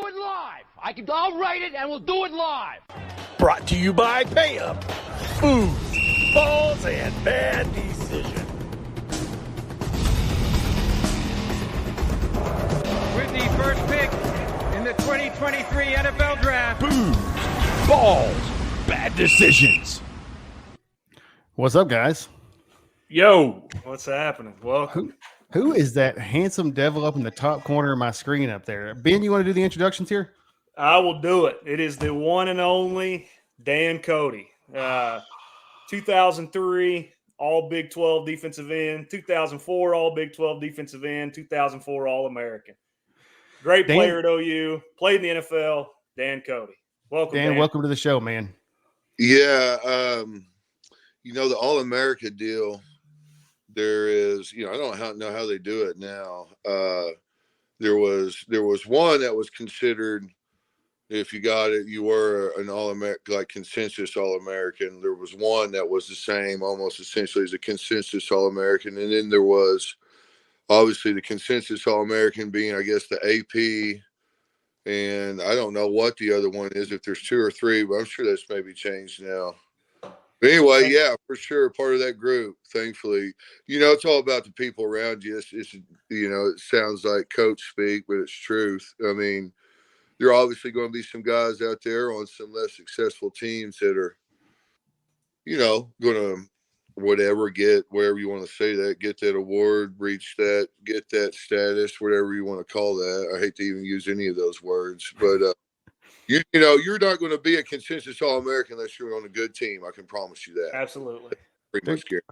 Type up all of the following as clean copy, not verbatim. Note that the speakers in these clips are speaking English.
do it live. I'll write it and we'll do it live. Brought to you by PayUp. Food, balls, and bad decisions. With the first pick in the 2023 NFL Draft. Food, balls, bad decisions. What's up, guys? Yo, what's happening? Welcome. Who is that handsome devil up in the top corner of my screen up there? Ben, you want to do the introductions here? I will do it. It is the one and only Dan Cody. 2003 All Big 12 defensive end, 2004 All Big 12 defensive end, 2004 All American. Great player at OU, played in the NFL. Dan Cody. Welcome, Dan. Welcome to the show, man. Yeah, the All America deal. There is, I don't know how they do it now. There was one that was considered, if you got it, you were an All-American, like consensus All-American. There was one that was the same, almost essentially as a consensus All-American. And then there was obviously the consensus All-American being, I guess, the AP. And I don't know what the other one is, if there's two or three, but I'm sure that's maybe changed now. But anyway, yeah, for sure, part of that group, thankfully. It's all about the people around you. It's it sounds like coach speak, but it's truth. I mean, there are obviously going to be some guys out there on some less successful teams that are, going to get whatever you want to say that, get that award, reach that, get that status, whatever you want to call that. I hate to even use any of those words, but you're not going to be a consensus All-American unless you're on a good team. I can promise you that. Absolutely. Pretty much scary.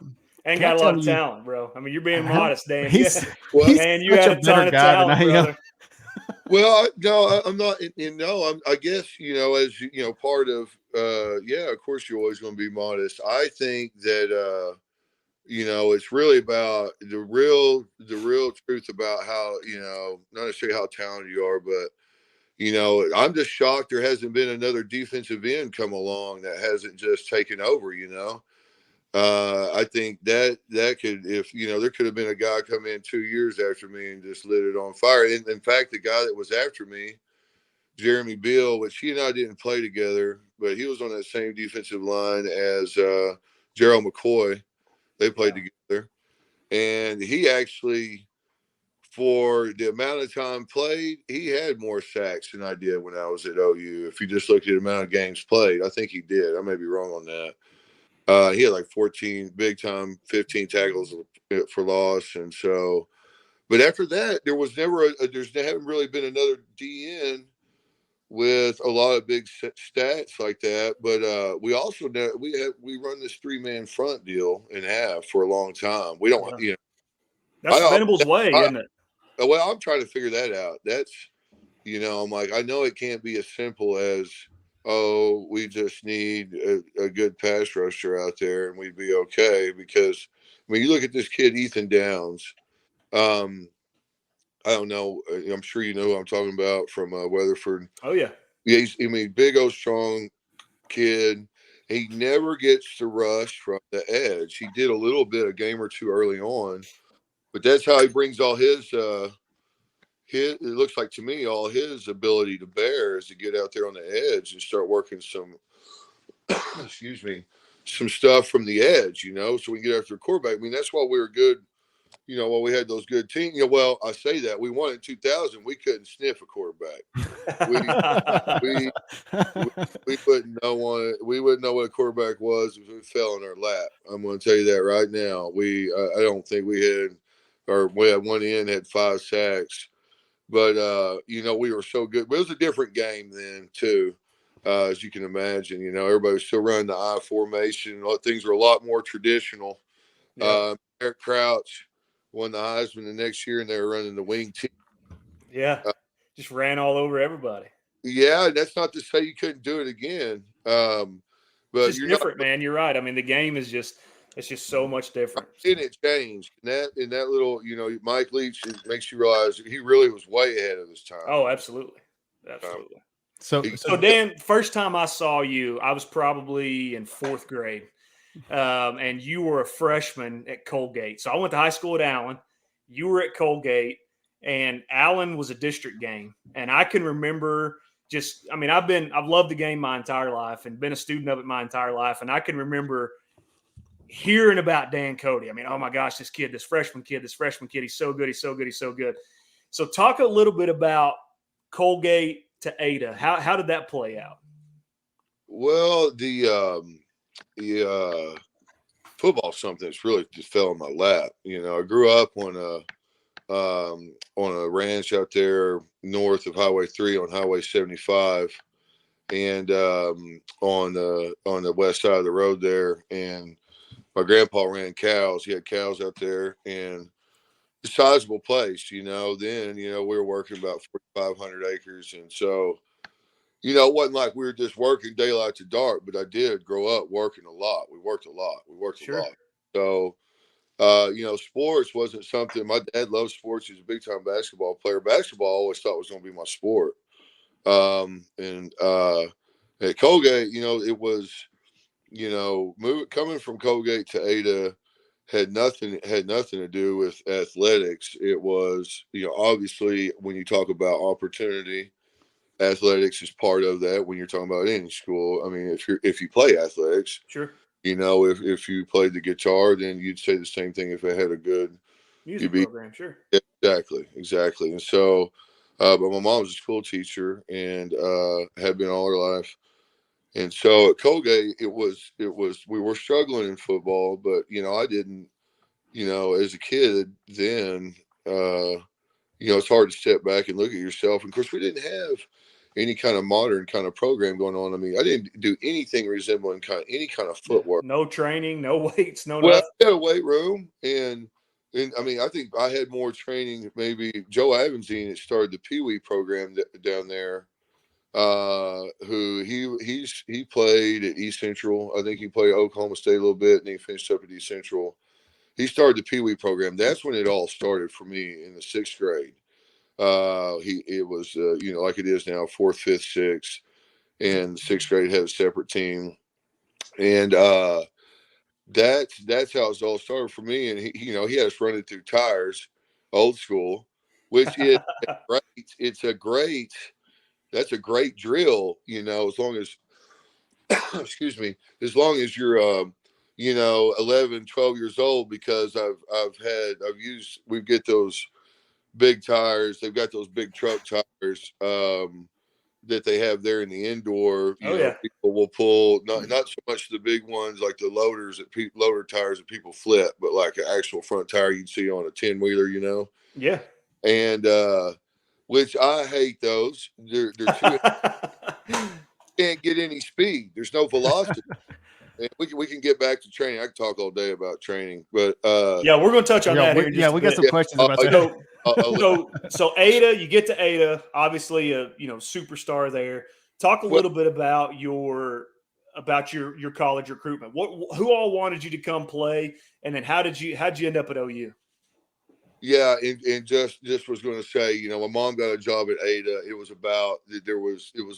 And got a lot of talent, bro. I mean, you're being modest, Dan. Man, you had a ton of talent, brother. Well, no, I'm not. I guess as part of of course you're always going to be modest. I think that it's really about the real truth about how not necessarily how talented you are, but I'm just shocked there hasn't been another defensive end come along that hasn't just taken over. I think that could, if there could have been a guy come in 2 years after me and just lit it on fire. And in fact, the guy that was after me, Jeremy Beal, which he and I didn't play together, but he was on that same defensive line as Gerald McCoy. They played together, and he actually, for the amount of time played, he had more sacks than I did when I was at OU. If you just looked at the amount of games played, I think he did. I may be wrong on that. He had like 14 big time, 15 tackles for loss. And so, but after that, there was never, there haven't really been another DN with a lot of big stats like that. But we also, we run this 3-man front deal in half for a long time. We don't, That's Venables' way, isn't it? Well, I'm trying to figure that out. That's, I'm like, I know it can't be as simple as, oh, we just need a good pass rusher out there and we'd be okay. Because, you look at this kid, Ethan Downs. I don't know. I'm sure you know who I'm talking about from Weatherford. Oh, yeah. Yeah, big old strong kid. He never gets to rush from the edge. He did a little bit, a game or two early on. But that's how he brings all his it looks like to me, all his ability to bear is to get out there on the edge and start working some, some stuff from the edge, so we get after a quarterback. That's why we were good, while we had those good teams. Well, I say that we won in 2000, we couldn't sniff a quarterback. We wouldn't know what a quarterback was if it fell in our lap. I'm going to tell you that right now. I don't think we had one end had 5 sacks. But, we were so good. But it was a different game then, too, as you can imagine. Everybody was still running the I formation. Things were a lot more traditional. Yeah. Eric Crouch won the Heisman the next year, and they were running the wing team. Yeah, just ran all over everybody. Yeah, that's not to say you couldn't do it again. But it's different, man. You're right. The game is just – it's just so much different. And it changed. And that little, Mike Leach makes you realize he really was way ahead of his time. Oh, absolutely. Absolutely. So Dan, first time I saw you, I was probably in 4th grade. And you were a freshman at Colgate. So I went to high school at Allen. You were at Colgate. and Allen was a district game. And I can remember I've loved the game my entire life and been a student of it my entire life. And I can remember hearing about Dan Cody. I mean, oh my gosh, this freshman kid, he's so good. He's so good. He's so good. So talk a little bit about Colgate to Ada. How did that play out? Well, the football something that's really just fell in my lap. I grew up on a ranch out there north of Highway 3 on Highway 75, and on the west side of the road there. And my grandpa ran cows. He had cows out there, and a sizable place. Then we were working about 4,500 acres, and so. It wasn't like we were just working daylight to dark, but I did grow up working a lot. We worked a lot. Sure. A lot. So, sports wasn't something. My dad loved sports. He's a big time basketball player. Basketball I always thought was going to be my sport. And at Colgate, it was, coming from Colgate to Ada had nothing to do with athletics. It was, obviously when you talk about opportunity, athletics is part of that when you're talking about any school. I mean, if you play athletics, sure. If you played the guitar, then you'd say the same thing if it had a good music program. Sure. Exactly. And so, but my mom was a school teacher and had been all her life. And so at Colgate, it was we were struggling in football, but I didn't, as a kid then, it's hard to step back and look at yourself. And of course, we didn't have any kind of modern kind of program going on. I mean, I didn't do anything resembling any kind of footwork. No training, no weights, no well, nothing. I had a weight room, and I mean, I think I had more training. Maybe Joe Avanzine started the Pee Wee program down there. Who he played at East Central. I think he played at Oklahoma State a little bit, and he finished up at East Central. He started the Pee Wee program. That's when it all started for me in the 6th grade. It was like it is now, 4th, 5th, 6th, and 6th grade had a separate team, and that's how it all started for me. And he had us running through tires, old school, which is great. That's a great drill, as long as excuse me, as long as you're 11, 12 years old, because we get those big tires. They've got those big truck tires that they have there in the indoor. People will pull not so much the big ones like the loader tires that people flip, but like an actual front tire you'd see on a 10-wheeler, Yeah. And which I hate those. They're too can't get any speed. There's no velocity. And we can get back to training. I can talk all day about training, but yeah, we're going to touch on that here. We got some questions about that. So Ada, you get to Ada, obviously a superstar there. Talk a little bit about your college recruitment. Who all wanted you to come play, and then how'd you end up at OU? Yeah, and just was going to say, my mom got a job at Ada. It was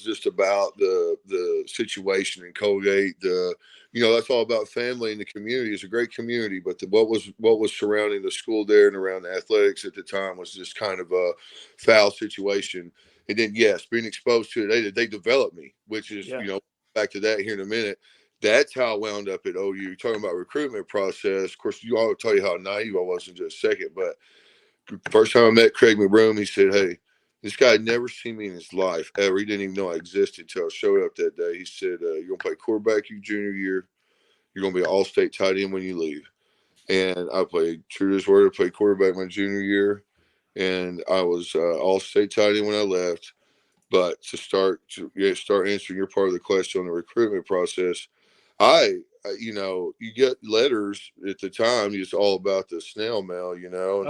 just about the situation in Colgate. That's all about family and the community. It's a great community, but what was surrounding the school there and around the athletics at the time was just kind of a foul situation. And then, yes, being exposed to it, they developed me, which is, back to that here in a minute. That's how I wound up at OU. Talking about recruitment process. Of course, I'll tell you how naive I was in just a second. But first time I met Craig McBroom, he said, "Hey, this guy had never seen me in his life ever. He didn't even know I existed until I showed up that day." He said, "You're gonna play quarterback your junior year. You're gonna be an all-state tight end when you leave." And I played true to his word. I played quarterback my junior year, and I was all-state tight end when I left. But to start answering your part of the question on the recruitment process. You get letters at the time. It's all about the snail mail, And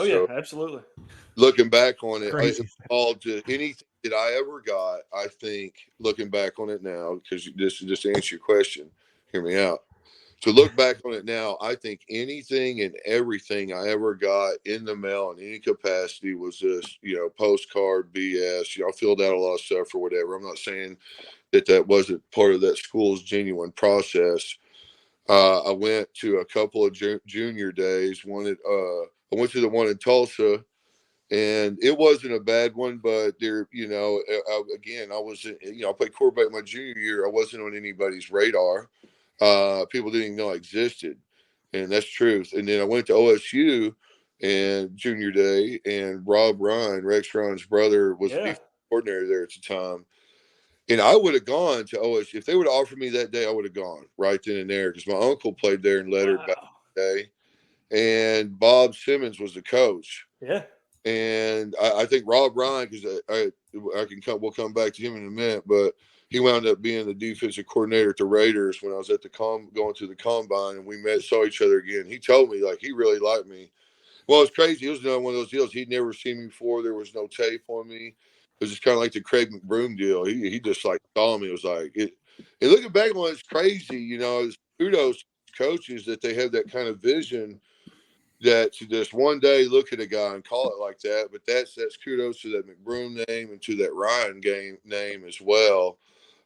yeah, absolutely. Looking back on it, all to anything that I ever got. I think looking back on it now, because just to answer your question, hear me out. To look back on it now, I think anything and everything I ever got in the mail in any capacity was just, postcard BS. I filled out a lot of stuff or whatever. I'm not saying that wasn't part of that school's genuine process. I went to a couple of junior days. I went to the one in Tulsa, And it wasn't a bad one, but there, I wasn't, I played quarterback my junior year. I wasn't on anybody's radar. People didn't even know I existed, and that's truth. And then I went to OSU and junior day, and Rob Ryan, Rex Ryan's brother, was the defensive coordinator there at the time. And I would have gone to OSU. If they would have offered me that day, I would have gone right then and there, because my uncle played there in Leonard back in the day. And Bob Simmons was the coach. Yeah. And I think Rob Ryan, because we'll come back to him in a minute, but he wound up being the defensive coordinator at the Raiders when I was at going to the combine, and we saw each other again. He told me, like, he really liked me. Well, it's crazy. It was another one of those deals. He'd never seen me before. There was no tape on me. It was just kind of like the Craig McBroom deal. He just like saw me. It was like it. And looking back on it, it's crazy. It's kudos to coaches that they have that kind of vision, that to just one day look at a guy and call it like that. But that's kudos to that McBroom name and to that Ryan name as well.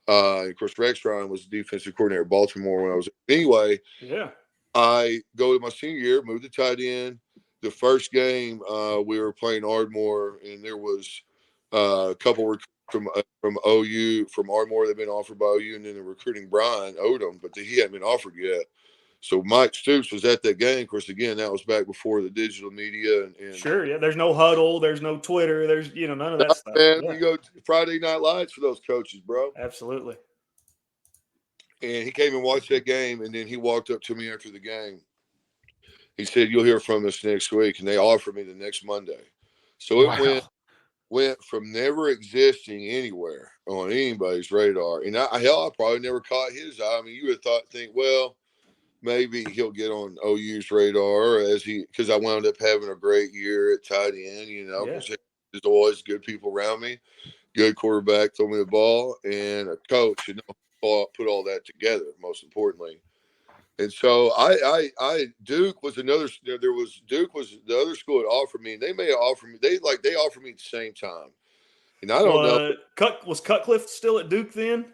Of course, Rex Ryan was the defensive coordinator at Baltimore when I was. Anyway, yeah. I go to my senior year, moved to tight end. The first game, we were playing Ardmore, and there was a couple from OU, from Ardmore that had been offered by OU, and then the recruiting Brian Odom, but he hadn't been offered yet. So Mike Stoops was at that game. Of course, again, that was back before the digital media. And sure, yeah. There's no huddle. There's no Twitter. There's none of that stuff. Man, you go to Friday Night Lights for those coaches, bro. Absolutely. And he came and watched that game, and then he walked up to me after the game. He said, "You'll hear from us next week," and they offered me the next Monday. So it went from never existing anywhere on anybody's radar, and I probably never caught his eye. I mean, you would think, well, maybe he'll get on OU's radar because I wound up having a great year at tight end, because there's always good people around me, good quarterback, throw me the ball, and a coach, put all that together, most importantly. And so Duke was another. Duke was the other school that offered me, and they may have offered me. They offered me at the same time, and I don't know. Was Cutcliffe still at Duke then?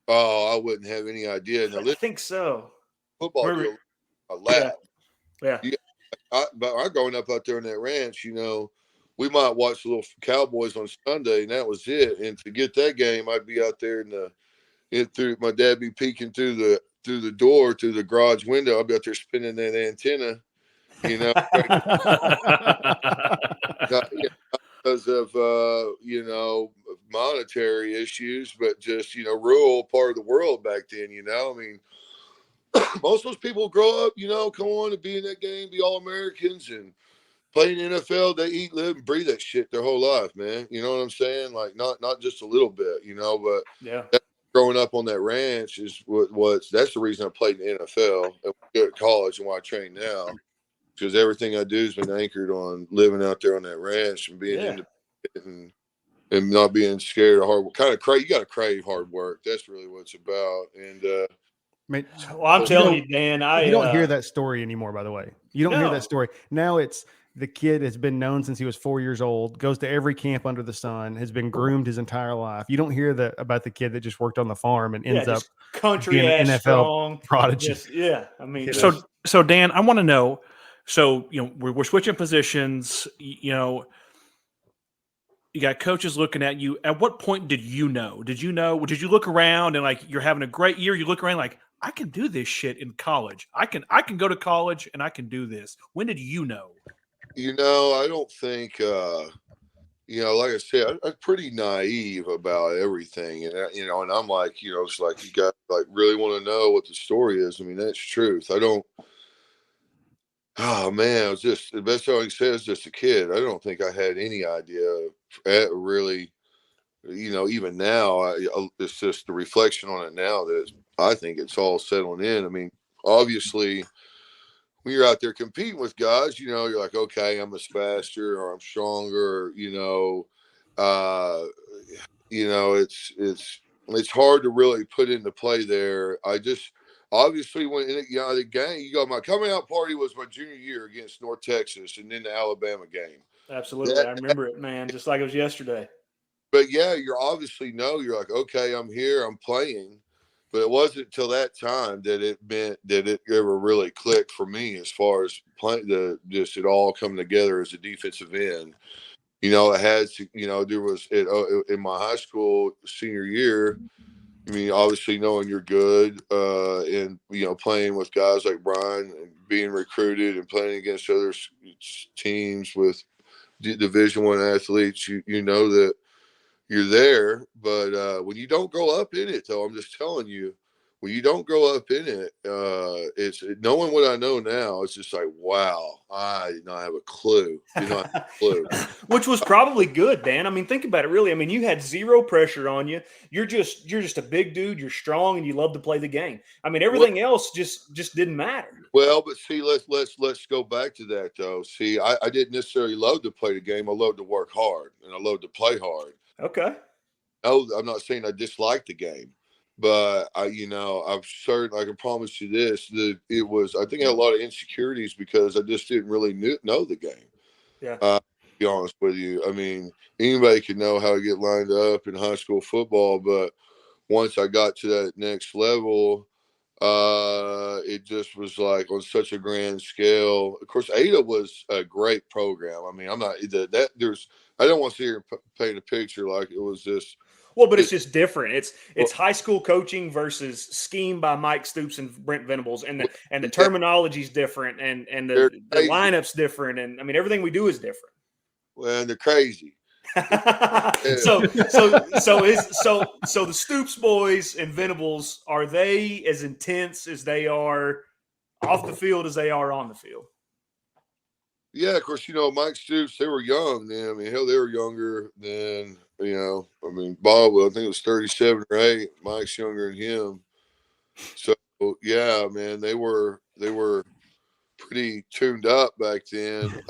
Oh, I wouldn't have any idea. Now, I think so. Football deal, a lab. Yeah. But I'm growing up out there in that ranch. We might watch the little Cowboys on Sunday, and that was it. And to get that game, I'd be out there my dad be peeking through the door, through the garage window. I'd be out there spinning that antenna, because of monetary issues, but just rural part of the world back then. I mean, most of those people grow up, come on and be in that game, be All-Americans and play in the NFL. They eat, live, and breathe that shit their whole life, man. You know what I'm saying? Like not just a little bit, but yeah. Growing up on that ranch is that's the reason I played in the NFL and good at college and why I train now, because everything I do has been anchored on living out there on that ranch and being independent and not being scared of hard work. You got to crave hard work. That's really what it's about. And I'm telling you, Dan, you don't hear that story anymore. By the way, you don't hear that story now. It's the kid has been known since he was 4 years old, goes to every camp under the sun, has been groomed his entire life. You don't hear that about the kid that just worked on the farm and ends up country being an NFL strong prodigy. I mean, so Dan, I want to know. So we're switching positions. You got coaches looking at you. At what point did you know? Did you look around and like you're having a great year? You look around like, I can do this shit in college. I can go to college and I can do this. When did you know? I don't think, like I said, I'm pretty naive about everything. And, and I'm like, it's like you got like really want to know what the story is. I mean, that's truth. Oh man, it was just the best I can say is just a kid. I don't think I had any idea really, even now, it's just the reflection on it now that I think it's all settling in. I mean, obviously, when you're out there competing with guys, you're like, okay, I'm as faster or I'm stronger, it's hard to really put into play there. I just obviously when the game, my coming out party was my junior year against North Texas and then the Alabama game. Absolutely. I remember it, man, just like it was yesterday. But yeah, you're like, okay, I'm here, I'm playing. But it wasn't until that time that it meant that it ever really clicked for me as far as it all coming together as a defensive end. it had, there was in my high school senior year. I mean, obviously knowing you're good, and playing with guys like Brian and being recruited and playing against other teams with Division I athletes, you know that you're there. But when you don't grow up in it, though, I'm just telling you, when you don't grow up in it, it's knowing what I know now. It's just like, wow, I did not have a clue. Did not have a clue. Which was probably good, Dan. I mean, think about it. Really, I mean, you had zero pressure on you. You're just a big dude. You're strong, and you love to play the game. I mean, everything else just didn't matter. Well, but see, let's go back to that though. See, I didn't necessarily love to play the game. I love to work hard, and I love to play hard. Okay. No, I'm not saying I dislike the game, but I'm certain I can promise you this: that I think I had a lot of insecurities because I just didn't really know the game. Yeah. To be honest with you, I mean, anybody can know how to get lined up in high school football, but once I got to that next level, it just was like on such a grand scale. Of course, Ada was a great program. I mean, I'm not that there's. I don't want to sit here and paint a picture like it was this. Well, but it's just different. It's high school coaching versus scheme by Mike Stoops and Brent Venables, and the terminology is different, and the lineup's different, and I mean everything we do is different. Well, they're crazy. So the Stoops boys and Venables, are they as intense as they are off the field as they are on the field? Yeah, of course, Mike Stoops, they were young then. I mean, hell, they were younger than, I mean, Bob, I think it was 37 or 8. Mike's younger than him. So, yeah, man, they were pretty tuned up back then.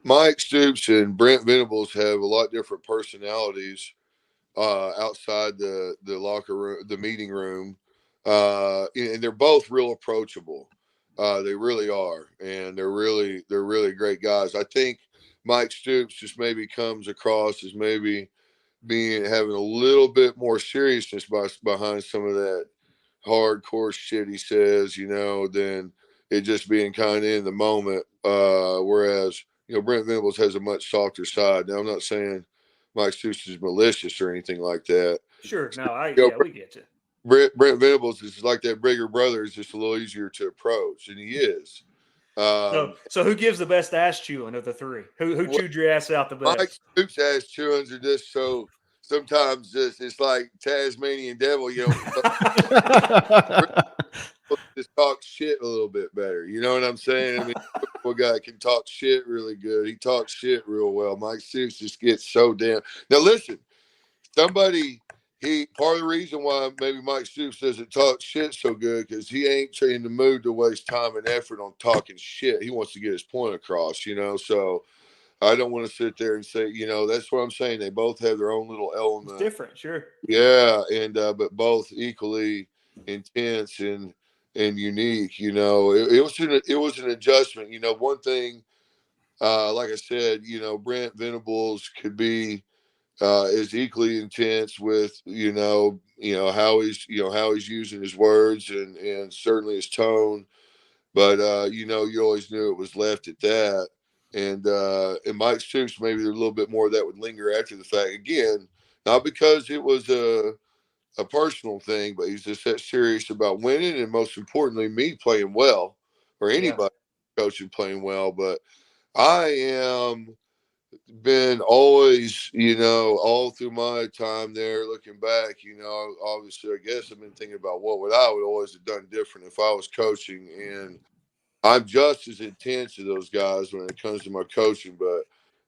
Mike Stoops and Brent Venables have a lot different personalities outside the locker room, the meeting room. And they're both real approachable. They really are, and they're really great guys. I think Mike Stoops just maybe comes across as maybe having a little bit more seriousness behind some of that hardcore shit he says, than it just being kind of in the moment. Whereas Brent Venables has a much softer side. Now I'm not saying Mike Stoops is malicious or anything like that. Sure, no, we get you. Brent Venables is like that bigger brother is just a little easier to approach, and he is. So who gives the best ass chewing of the three? Who chewed your ass out the best? Mike Stoops ass chewings are just so sometimes it's like Tasmanian devil, just talk shit a little bit better. You know what I'm saying? I mean, a guy can talk shit really good. He talks shit real well. Mike Stoops just gets so damn. Now listen, part of the reason why maybe Mike Stoops doesn't talk shit so good because he ain't in the mood to waste time and effort on talking shit. He wants to get his point across, So I don't want to sit there and say, that's what I'm saying. They both have their own little element. It's different, sure. Yeah, and but both equally intense and unique. It was an adjustment. One thing, like I said, Brent Venables could be is equally intense with how he's using his words and certainly his tone, but you always knew it was left at that, and Mike Stoops maybe a little bit more of that would linger after the fact, again, not because it was a personal thing, but he's just that serious about winning, and most importantly me playing well, or anybody coaching playing well. But I am been always, all through my time there, looking back, obviously, I guess I've been thinking about what would always have done different if I was coaching. And I'm just as intense as those guys when it comes to my coaching. But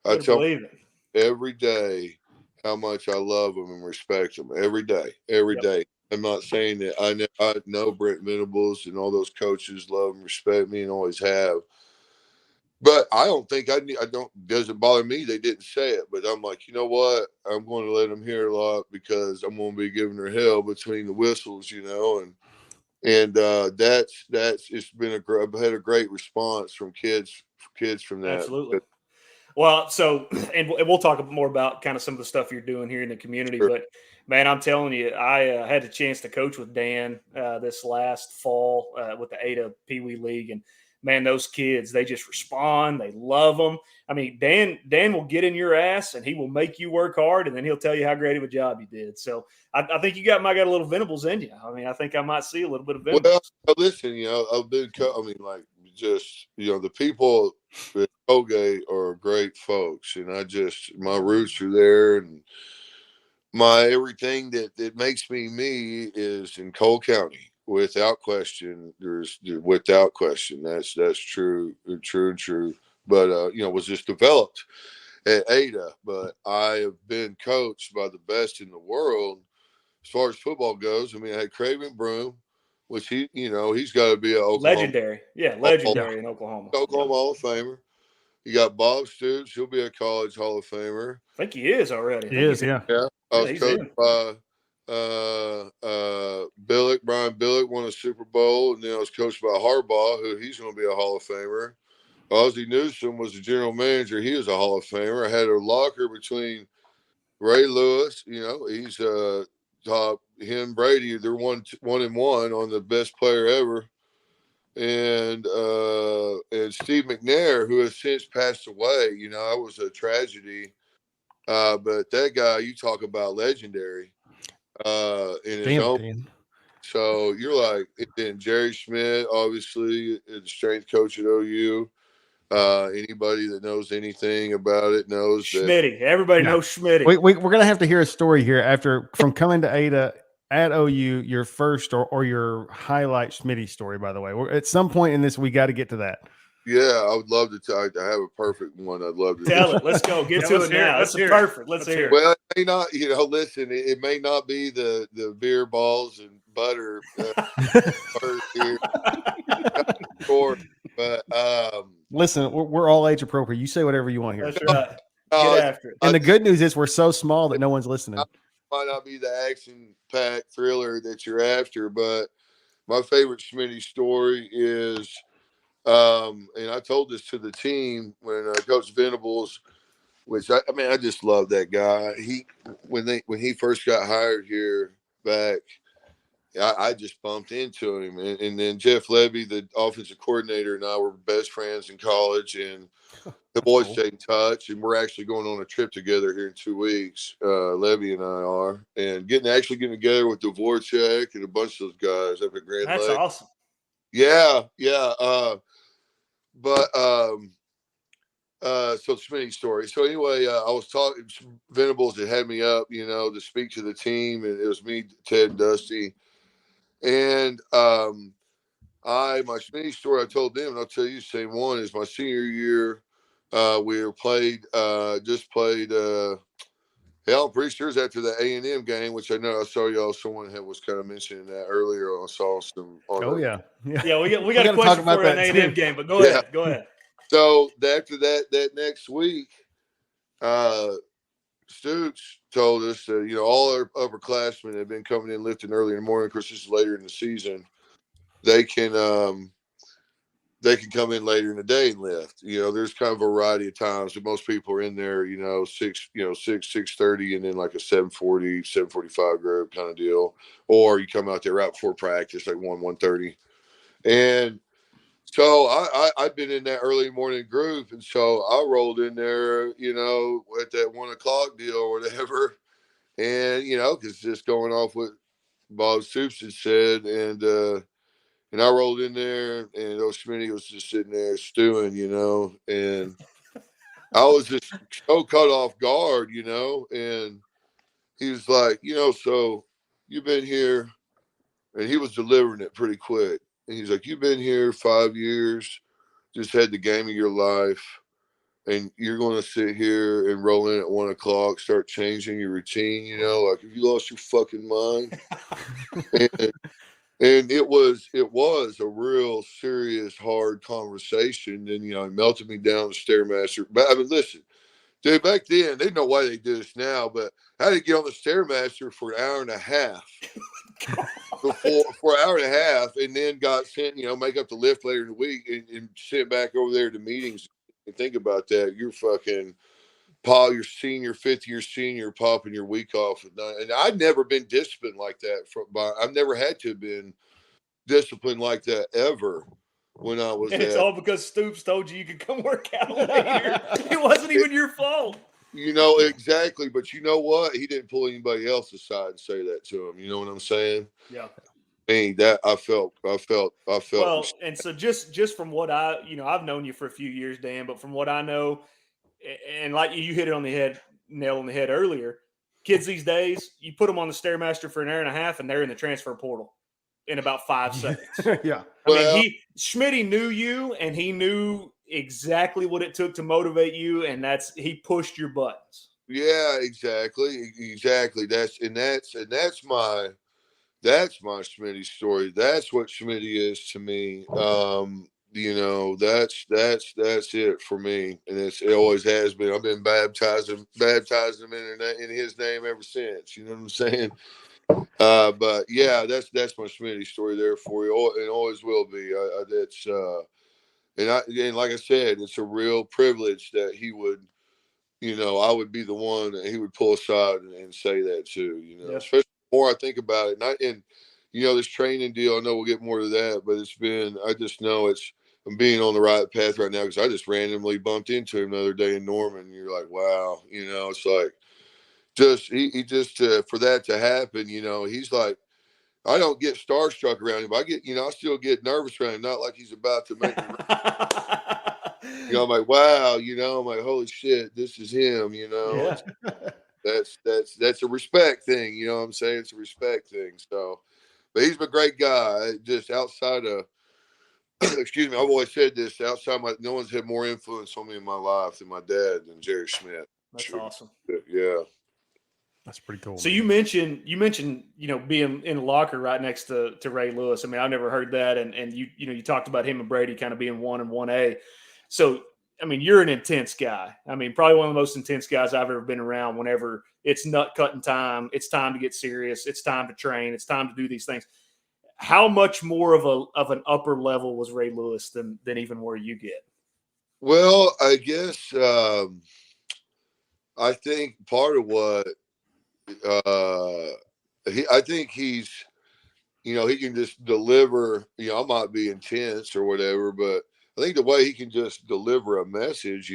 I tell them every day how much I love them and respect them every day. I'm not saying that I know Brent Venables and all those coaches love and respect me and always have. But I don't think doesn't bother me. They didn't say it, but I'm like, you know what? I'm going to let them hear a lot because I'm going to be giving her hell between the whistles, and that's it's been I've had a great response from kids from that. Absolutely. Well, so, and we'll talk more about kind of some of the stuff you're doing here in the community, Sure. But man, I'm telling you, I had a chance to coach with Dan this last fall with the Ada Pee Wee League, and man, those kids, they just respond. They love them. I mean, Dan will get in your ass and he will make you work hard, and then he'll tell you how great of a job you did. So I think might got a little Venables in you. I mean, I think I might see a little bit of Venables. Well, listen, I've been, just, the people at Colgate are great folks, and my roots are there, and my everything that makes me is in Cole County. Without question, without question. That's true. But was just developed at Ada. But I have been coached by the best in the world as far as football goes. I mean, I had Craven Broom, which he's got to be an Oklahoma legendary in Oklahoma. Oklahoma Hall of Famer. You got Bob Stoops. He'll be a college Hall of Famer. I think he is already. He is, yeah. Yeah. I was coached by Billick. Brian Billick won a Super Bowl, and then I was coached by Harbaugh, who he's going to be a Hall of Famer. Ozzie Newsome was the general manager. He was a Hall of Famer. I had a locker between Ray Lewis. He's top. Him, Brady, they're 1-1 on the best player ever. And Steve McNair, who has since passed away. It was a tragedy. But that guy, you talk about legendary in his own. So you're like, then Jerry Schmidt, obviously, the strength coach at OU. Anybody that knows anything about it knows Schmitty. Everybody knows Schmitty. We're going to have to hear a story here from coming to Ada at OU, your first or your highlight Schmitty story, by the way. At some point in this, we got to get to that. Yeah, I would love to. I have a perfect one. I'd love to tell it. Let's go. Get to it now. That's perfect. Let's hear it. Well, it may not. Listen. It may not be the beer balls and butter. But listen, we're all age appropriate. You say whatever you want here. That's right. Get after it. And the good news is we're so small that no one's listening. Might not be the action-packed thriller that you're after, but my favorite Schmitty story is. And I told this to the team when Coach Venables, which I just love that guy. When he first got hired here back, I just bumped into him, and then Jeff Levy, the offensive coordinator, and I were best friends in college, and the boys stay in touch, and we're actually going on a trip together here in 2 weeks. Levy and I are, and getting together with Dvorak and a bunch of those guys up at Grand Lake. That's awesome. Yeah. But so Schmitty story. So anyway, I was talking Venables that had me up, to speak to the team, and it was me, Ted, and Dusty, and my Schmitty story. I told them, and I'll tell you the same one. Is my senior year. We just played. Hell, I'm pretty sure it's after the A&M game, which I know I saw y'all. Someone was kind of mentioning that earlier. I saw some. Yeah. We got a question for an A&M game, but go ahead. So after that next week, Stoops told us that all our upperclassmen have been coming in lifting early in the morning. Of course, this is later in the season. They can come in later in the day and lift. There's kind of a variety of times, but most people are in there, 6:30, and then like a 7:40, 7:45 group kind of deal. Or you come out there right before practice, like 1:30. And so I've been in that early morning group, and so I rolled in there, at that 1:00 deal or whatever, and because just going off what Bob Stoops had said, and I rolled in there, and Schmitty was just sitting there stewing, and I was just so caught off guard, and he was like, so you've been here, and he was delivering it pretty quick. And he's like, you've been here 5 years, just had the game of your life, and you're going to sit here and roll in at 1:00, start changing your routine, like, have you lost your fucking mind? And it was a real serious, hard conversation. And, it melted me down the Stairmaster. But I mean, listen, dude, back then, they didn't know why they do this now, but I had to get on the Stairmaster for an hour and a half. For an hour and a half, and then got sent, make up the lift later in the week and sent back over there to meetings. And think about that. You're fucking your fifth year senior, popping your week off at night. And I'd never been disciplined like that. I've never had to have been disciplined like that ever. when I was And it's at. all because Stoops told you could come work out later. It wasn't even your fault. You know, exactly. But you know what? He didn't pull anybody else aside and say that to him. You know what I'm saying? Yeah. I mean, that I felt. Well, and so just from what I've known you for a few years, Dan, but from what I know, and like you hit it on the head, nail on the head earlier, kids these days, you put them on the Stairmaster for an hour and a half and they're in the transfer portal in about 5 seconds. Yeah. I mean, Schmitty knew you and he knew exactly what it took to motivate you, and he pushed your buttons. Yeah, exactly. That's my Schmitty story. That's what Schmitty is to me. You know, that's it for me, and it always has been. I've been baptizing him in his name ever since. You know what I'm saying? But yeah, that's my Schmitty story there for you, and always will be. And like I said, it's a real privilege that he would. You know, I would be the one that he would pull aside and say that to. You know, especially the more I think about it, and you know, this training deal. I know we'll get more to that, but I just know I'm being on the right path right now because I just randomly bumped into him the other day in Norman. And you're like, wow, you know, it's like he just for that to happen. You know, he's like. I don't get starstruck around him. I still get nervous around him. Not like he's about to make me. You know, I'm like, wow. You know, I'm like, holy shit, this is him. You know, that's a respect thing. You know what I'm saying? It's a respect thing. So, but he's a great guy. Just outside of, excuse me, I've always said this. No one's had more influence on me in my life than my dad and Jerry Schmidt. That's awesome. Yeah. That's pretty cool. So man. you mentioned, being in the locker right next to Ray Lewis. I mean, I've never heard that. And you talked about him and Brady kind of being 1 and 1A. So, I mean, you're an intense guy. I mean, probably one of the most intense guys I've ever been around. Whenever it's nut cutting time, it's time to get serious. It's time to train. It's time to do these things. How much more of an upper level was Ray Lewis than even where you get? Well, I guess I think part of what I think he's, he can just deliver. I might be intense or whatever, but I think the way he can just deliver a message,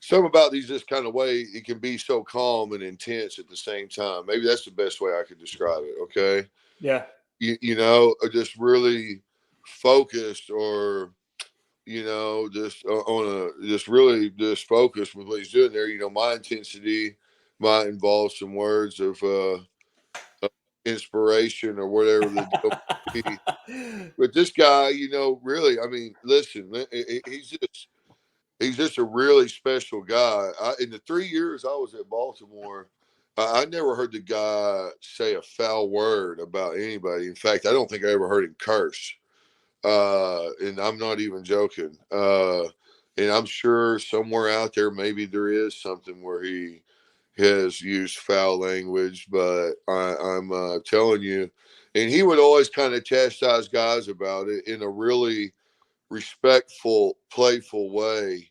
something about these this kind of way, it can be so calm and intense at the same time. Maybe that's the best way I could describe it. Okay. Yeah. Just really focused or, just really just focused with what he's doing there. My intensity might involve some words of inspiration or whatever the deal might be. But this guy, really, I mean, listen, he's just a really special guy. In the 3 years I was at Baltimore, I never heard the guy say a foul word about anybody. In fact, I don't think I ever heard him curse. And I'm not even joking. And I'm sure somewhere out there, maybe there is something where he has used foul language, but I'm telling you, and he would always kind of chastise guys about it in a really respectful, playful way.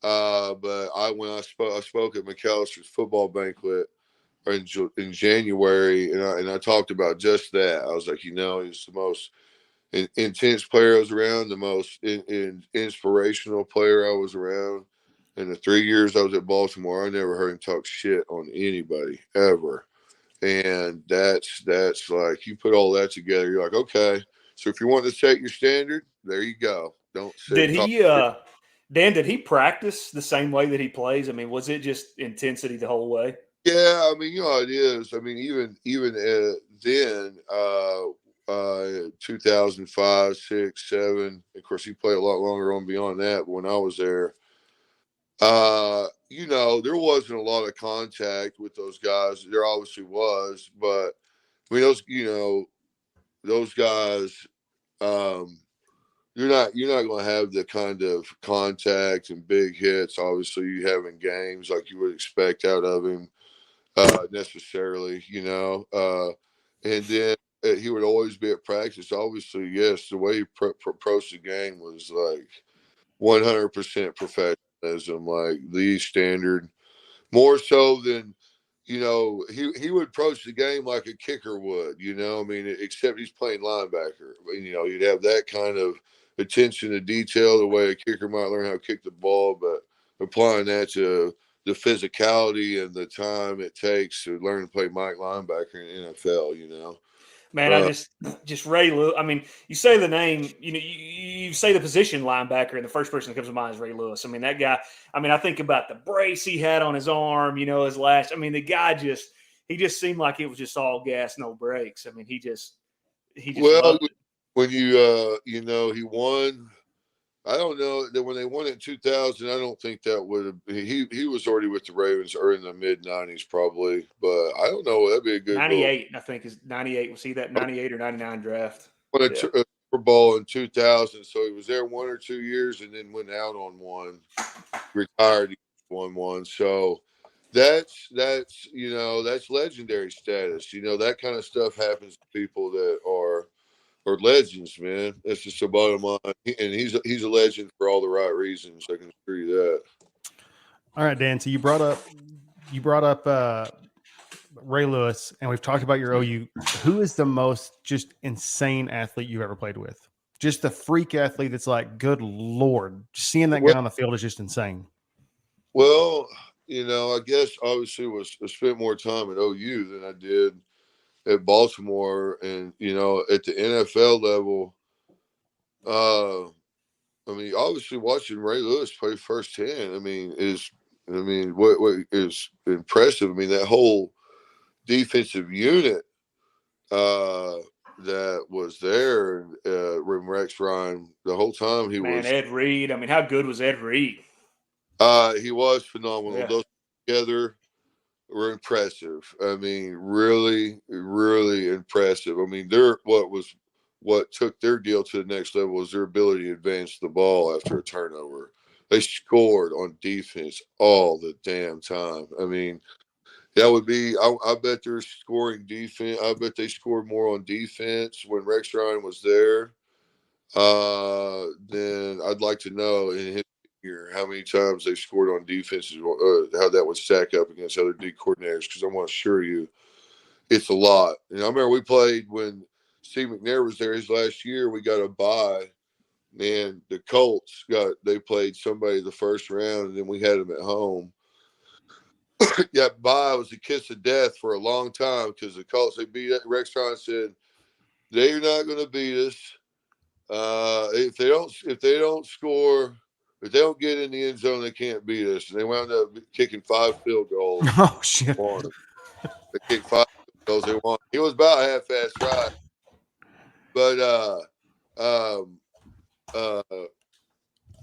But when I spoke at McAllister's football banquet in January, and I talked about just that. I was like, he's the most intense player I was around, the most inspirational player I was around. In the 3 years I was at Baltimore, I never heard him talk shit on anybody ever. And that's like, you put all that together, you're like, okay, so if you want to set your standard, there you go. Don't sit. Dan, did he practice the same way that he plays? I mean, was it just intensity the whole way? Yeah, I mean, it is. I mean, even then, 2005, 6, 7. Of course, he played a lot longer on beyond that. But when I was there, there wasn't a lot of contact with those guys. There obviously was, but I mean, those guys, you're not going to have the kind of contact and big hits, obviously, you have in games like you would expect out of him, necessarily, and then he would always be at practice. Obviously, yes, the way he approached the game was like 100% professionalism, like the standard, more so than, he would approach the game like a kicker would, I mean, except he's playing linebacker. You'd have that kind of attention to detail, the way a kicker might learn how to kick the ball, but applying that to the physicality and the time it takes to learn to play Mike linebacker in the NFL, you know. Man, I just Ray Lewis. I mean, you say the name, you say the position linebacker, and the first person that comes to mind is Ray Lewis. I mean, that guy. I mean, I think about the brace he had on his arm. His last. I mean, the guy just seemed like it was just all gas, no brakes. I mean, he just loved it. When he won. I don't know that when they won in 2000, I don't think that would have. He was already with the Ravens or in the mid 90s probably, but I don't know. That'd be a good 98. I think is 98. Was he that 98 or 99 draft? Won a Super Bowl in 2000, so he was there 1 or 2 years and then went out on one, retired, won one. So that's legendary status. That kind of stuff happens to people that are legends, man. That's just the bottom line. And he's a legend for all the right reasons. I can assure you that. All right, Dan. So you brought up Ray Lewis, and we've talked about your OU. Who is the most just insane athlete you've ever played with? Just the freak athlete that's like, good Lord, seeing that guy on the field is just insane. Well, I guess obviously I spent more time at OU than I did at Baltimore, and at the NFL level, I mean, obviously watching Ray Lewis play firsthand, what is impressive. I mean, that whole defensive unit that was there, when Rex Ryan, the whole time Ed Reed. I mean, how good was Ed Reed? He was phenomenal. Yeah. Those together were impressive. I mean, really, really impressive. I mean, what took their deal to the next level was their ability to advance the ball after a turnover. They scored on defense all the damn time. I mean, that would be, I bet they're scoring defense. I bet they scored more on defense when Rex Ryan was there. Then I'd like to know in his year how many times they scored on defense, how that would stack up against other D coordinators, because I want to assure you it's a lot. And I remember we played when Steve McNair was there his last year. We got a bye. Man, the Colts they played somebody the first round, and then we had them at home. That bye was the kiss of death for a long time, because the Colts, they beat it. Rex Ryan said, they're not going to beat us. If they don't score, if they don't get in the end zone, they can't beat us. And they wound up kicking 5 field goals. Oh shit! They kicked 5 field goals. They won. He was about half-assed right, but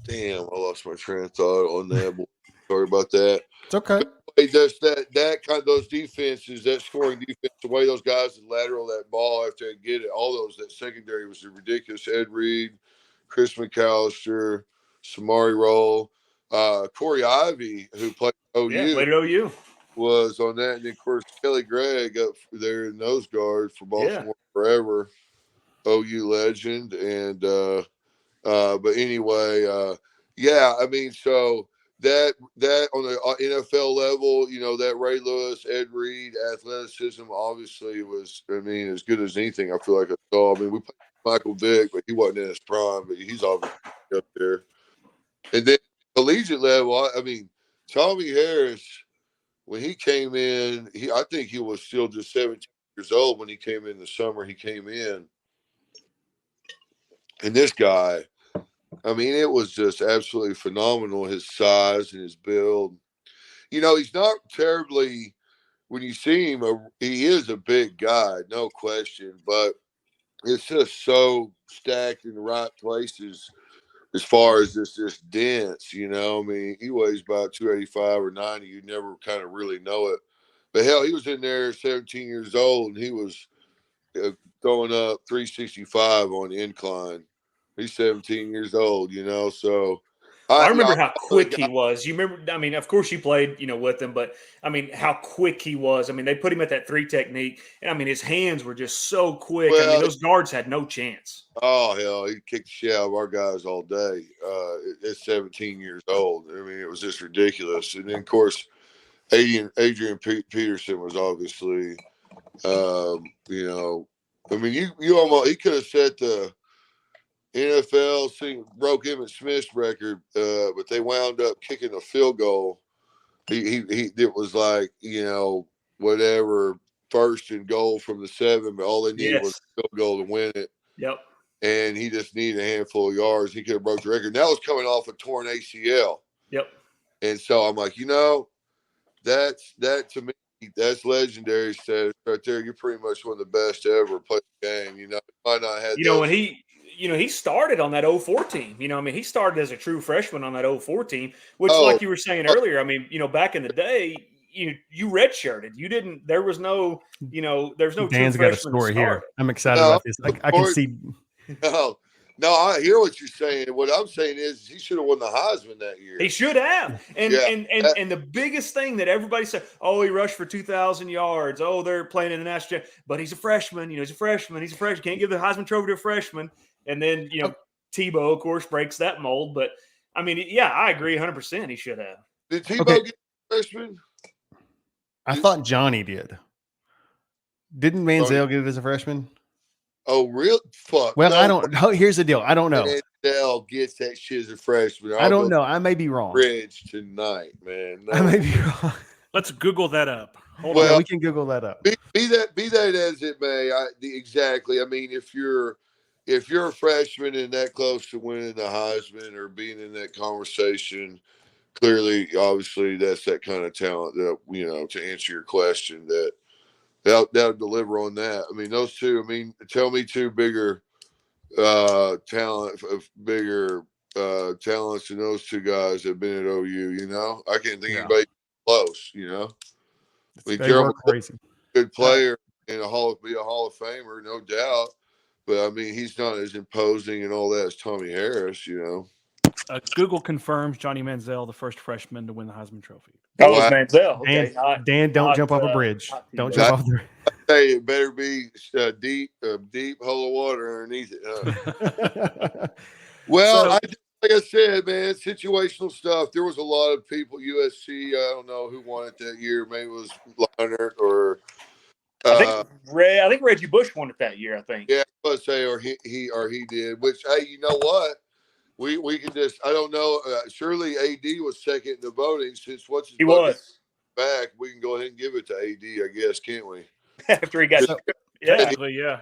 damn, I lost my train of thought on that. Boy. Sorry about that. It's okay. Just that kind of those defenses, that scoring defense, the way those guys lateral that ball after they get it, all those, that secondary was ridiculous. Ed Reed, Chris McAllister, Samari Roll, Corey Ivy, who played OU, played at OU, was on that, and then of course Kelly Gregg up there in nose guard for Baltimore forever, OU legend, and but anyway, I mean, so. That on the NFL level, that Ray Lewis, Ed Reed athleticism obviously was, I mean, as good as anything I feel like I saw. I mean, we played Michael Vick, but he wasn't in his prime, but he's obviously up there. And then collegiate level, I mean, Tommy Harris, when he came in, I think he was still just 17 years old when he came in the summer he came in. And this guy, I mean, it was just absolutely phenomenal, his size and his build. He's not terribly, when you see him, he is a big guy, no question, but it's just so stacked in the right places as far as just dense, I mean, he weighs about 285 or 90. You never kind of really know it. But hell, he was in there 17 years old, and he was throwing up 365 on the incline. He's 17 years old, so I remember how quick he was. You remember, I mean, of course you played, with him, but I mean, how quick he was. I mean, they put him at that 3 technique, and I mean, his hands were just so quick. I mean, those guards had no chance. Oh, hell, he kicked the shit out of our guys all day. At 17 years old. I mean, it was just ridiculous. And then, of course, Adrian Peterson was obviously, I mean, you almost, he could have set the NFL broke Emmitt Smith's record, but they wound up kicking a field goal. It was like, whatever, first and goal from the 7, but all they needed was a field goal to win it. Yep. And he just needed a handful of yards. He could have broke the record. And that was coming off a torn ACL. Yep. And so I'm like, that to me, that's legendary status right there. You're pretty much one of the best to ever play the game. Might not have when he started on that 04 team. He started as a true freshman on that 04 team, which, like you were saying earlier, back in the day, you redshirted. You didn't. There was no, there's no. Dan's true got a story here. I'm excited about this. I can see. No, I hear what you're saying. What I'm saying is he should have won the Heisman that year. He should have. And the biggest thing that everybody said, oh, he rushed for 2,000 yards. Oh, they're playing in the national championship. But he's a freshman. He's a freshman. Can't give the Heisman Trophy to a freshman. And then, Tebow, of course, breaks that mold. But, I agree 100% he should have. Did Tebow get a freshman? I thought Johnny did. Didn't Manziel get it as a freshman? Oh, real? Fuck. Well, no. I don't know. Here's the deal. I don't know. Manziel gets that shit as a freshman. I don't know. I may be wrong. Bridge tonight, man. No. I may be wrong. Let's Google that up. Hold on. We can Google that up. Be that as it may, exactly. If you're a freshman and that close to winning the Heisman or being in that conversation, clearly, obviously, that's that kind of talent that, to answer your question, that'll deliver on that. Those two, tell me two bigger talents than those two guys that have been at OU, I can't think of anybody close, Gerald, crazy. Good player and be a Hall of Famer, no doubt. But he's not as imposing and all that as Tommy Harris, Google confirms Johnny Manziel, the first freshman to win the Heisman Trophy. That was Manziel. Okay. Dan, don't jump off a bridge. Don't jump off the bridge. Hey, it better be a deep hole of water underneath it. Well, like I said, man, situational stuff. There was a lot of people, USC, I don't know who won it that year. Maybe it was Leonard or I think Reggie Bush won it that year, I think. Yeah, let's say or he did, which, hey, you know what? We can just, I don't know, surely AD was second in the voting since he was back. We can go ahead and give it to AD, I guess, can't we? After he got technically, yeah.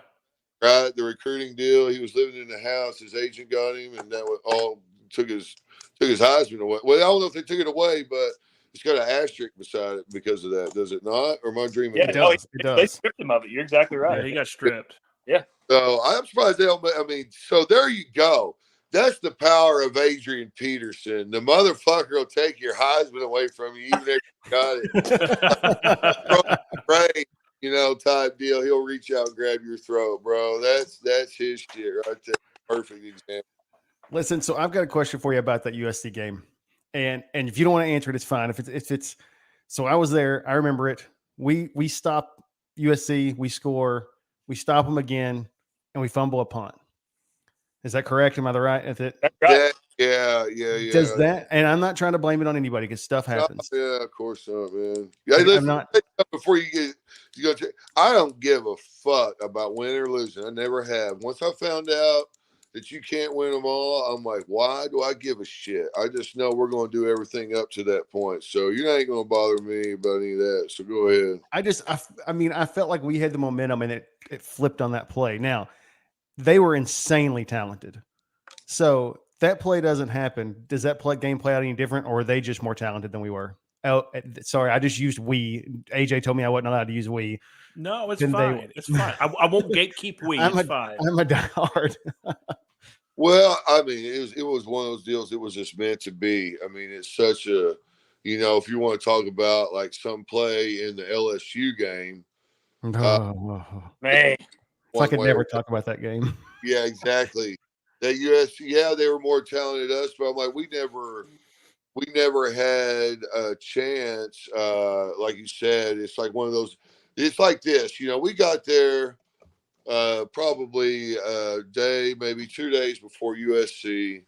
Right, the recruiting deal. He was living in the house. His agent got him, and that was all took his Heisman away. Well, I don't know if they took it away, but it's got an asterisk beside it because of that. Does it not? Or am I dreaming? Yeah, it does. They stripped him of it. You're exactly right. Yeah, he got stripped. Yeah. So I'm surprised they don't. So there you go. That's the power of Adrian Peterson. The motherfucker will take your Heisman away from you, even if you got it. Right. Type deal. He'll reach out and grab your throat, bro. That's his shit right there. Perfect example. Listen, so I've got a question for you about that USC game, and if you don't want to answer it, it's fine. If it's so I was there. I remember it. We stop USC. We score. We stop them again, and we fumble a punt. Is that correct? Am I right? That's right. Yeah. Does that? And I'm not trying to blame it on anybody because stuff happens. Yeah, of course not, man. Yeah, listen, before you go. I don't give a fuck about winning or losing. I never have. Once I found out that you can't win them all, I'm like, why do I give a shit? I just know we're going to do everything up to that point. So you ain't going to bother me about any of that. So go ahead. I felt like we had the momentum and it flipped on that play. Now, they were insanely talented. So that play doesn't happen. Does that game play out any different, or are they just more talented than we were? Oh, sorry. I just used we. AJ told me I wasn't allowed to use we. No, it's fine. It's fine. I won't gatekeep we. It's fine. I'm a diehard. Well, it was one of those deals. It was just meant to be. It's such a, if you want to talk about like some play in the LSU game. Man. I could never talk about that game. Yeah, exactly. That USC, they were more talented than us, but I'm like, we never had a chance. Like you said, it's like one of those. It's like this, we got there probably a day, maybe 2 days before USC,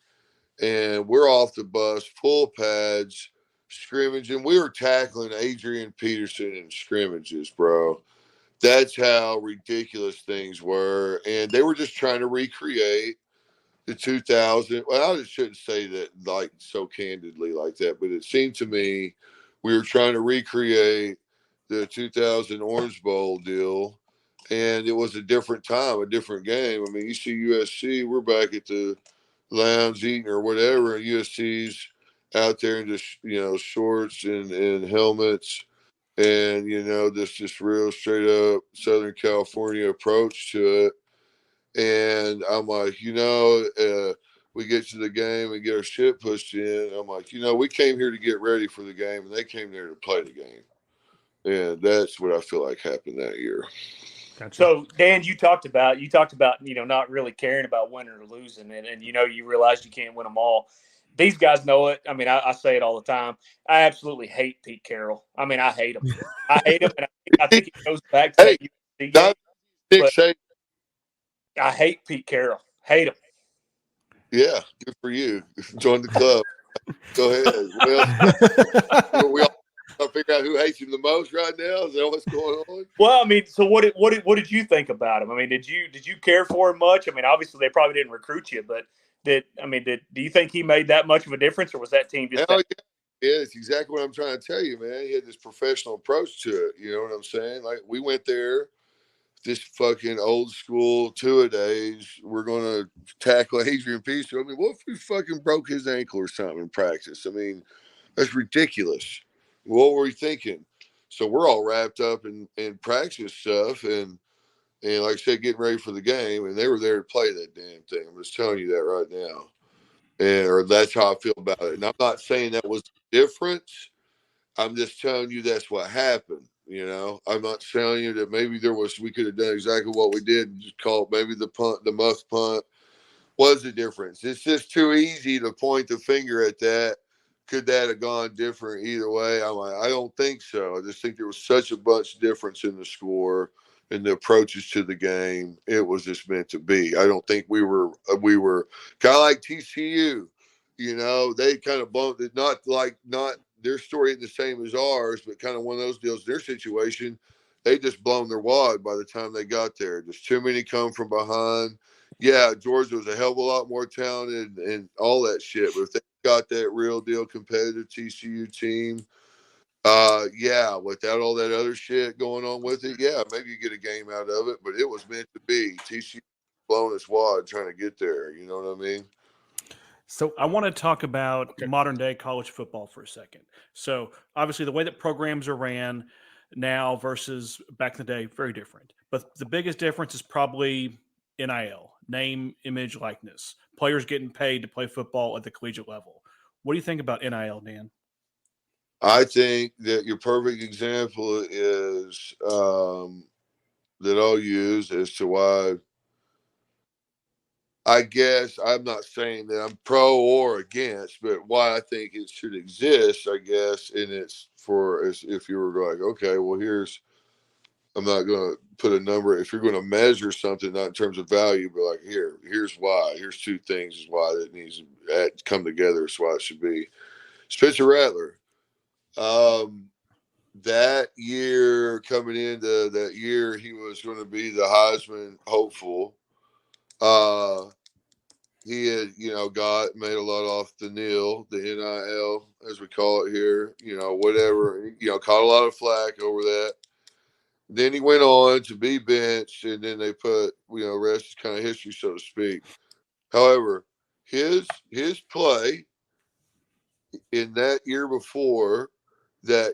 and we're off the bus, full pads, scrimmaging. We were tackling Adrian Peterson in scrimmages, bro. That's how ridiculous things were. And they were just trying to recreate the 2000. Well, I just shouldn't say that like so candidly like that, but it seemed to me we were trying to recreate the 2000 Orange Bowl deal, and it was a different time, a different game. I mean, you see USC, we're back at the lounge eating or whatever, and USC's out there in just shorts and helmets, and this real straight up Southern California approach to it. And I'm like, we get to the game and get our shit pushed in. I'm like, we came here to get ready for the game, and they came there to play the game. And that's what I feel like happened that year. Gotcha. So, Dan, you talked about not really caring about winning or losing, and you realized you can't win them all. These guys know it. I mean, I say it all the time. I absolutely hate Pete Carroll. I mean, I hate him. I hate him, and I think it goes back to Hey, that USC game. Nick say, I hate Pete Carroll. Hate him. yeah, good for you. Join the club. Go ahead. Well, we all trying to figure out who hates him the most right now. Is that what's going on? Well, I mean, so what did you think about him? I mean, did you care for him much? I mean, obviously they probably didn't recruit you, but do you think he made that much of a difference, or was that team just? Hell yeah. Yeah, it's exactly what I'm trying to tell you, man. He had this professional approach to it. You know what I'm saying? Like, we went there, this fucking old school two-a-days. We're going to tackle Adrian Peace. I mean, what if we fucking broke his ankle or something in practice? I mean, that's ridiculous. What were we thinking? So we're all wrapped up in practice stuff and like I said, getting ready for the game, and they were there to play that damn thing. I'm just telling you that right now. Or that's how I feel about it. And I'm not saying that was the difference. I'm just telling you that's what happened. I'm not telling you that maybe we could have done exactly what we did and just call it maybe the muff punt was the difference. It's just too easy to point the finger at that. Could that have gone different either way? I'm like, I don't think so. I just think there was such a bunch of difference in the score and the approaches to the game. It was just meant to be. I don't think we were kind of like TCU. They kind of bumped it, not their story isn't the same as ours, but kind of one of those deals. Their situation, they just blown their wad by the time they got there. Just too many come from behind. Yeah, Georgia was a hell of a lot more talented and all that shit. But if they got that real deal competitive TCU team, without all that other shit going on with it, yeah, maybe you get a game out of it. But it was meant to be. TCU blowing its wad trying to get there. You know what I mean? So I want to talk about modern day college football for a second. So obviously the way that programs are ran now versus back in the day, very different. But the biggest difference is probably NIL, name, image, likeness. Players getting paid to play football at the collegiate level. What do you think about NIL, Dan? I think that your perfect example is that I'll use as to why. I guess I'm not saying that I'm pro or against, but why I think it should exist, I guess, and it's for as if you were like, okay, well, I'm not going to put a number. If you're going to measure something, not in terms of value, but like here's why. Here's two things is why that needs to come together. It's why it should be. Spencer Rattler, that year coming into that year, he was going to be the Heisman hopeful. He had, made a lot off the NIL, as we call it here, whatever, caught a lot of flack over that. Then he went on to be benched, and then they put, rest is kind of history, so to speak. However, his play in that year before that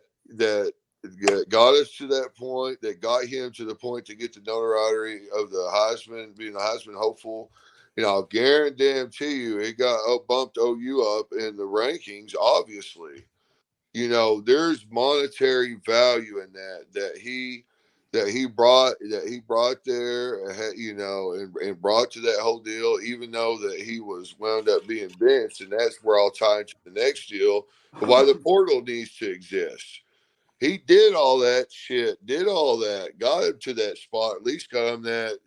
got us to that point, that got him to the point to get the notoriety of the Heisman, being the Heisman hopeful. I'll guarantee you it got bumped OU up in the rankings, obviously. There's monetary value in that he brought there, and brought to that whole deal, even though that he was wound up being benched. And that's where I'll tie into the next deal, why the portal needs to exist. He did all that shit, got him to that spot, at least got him that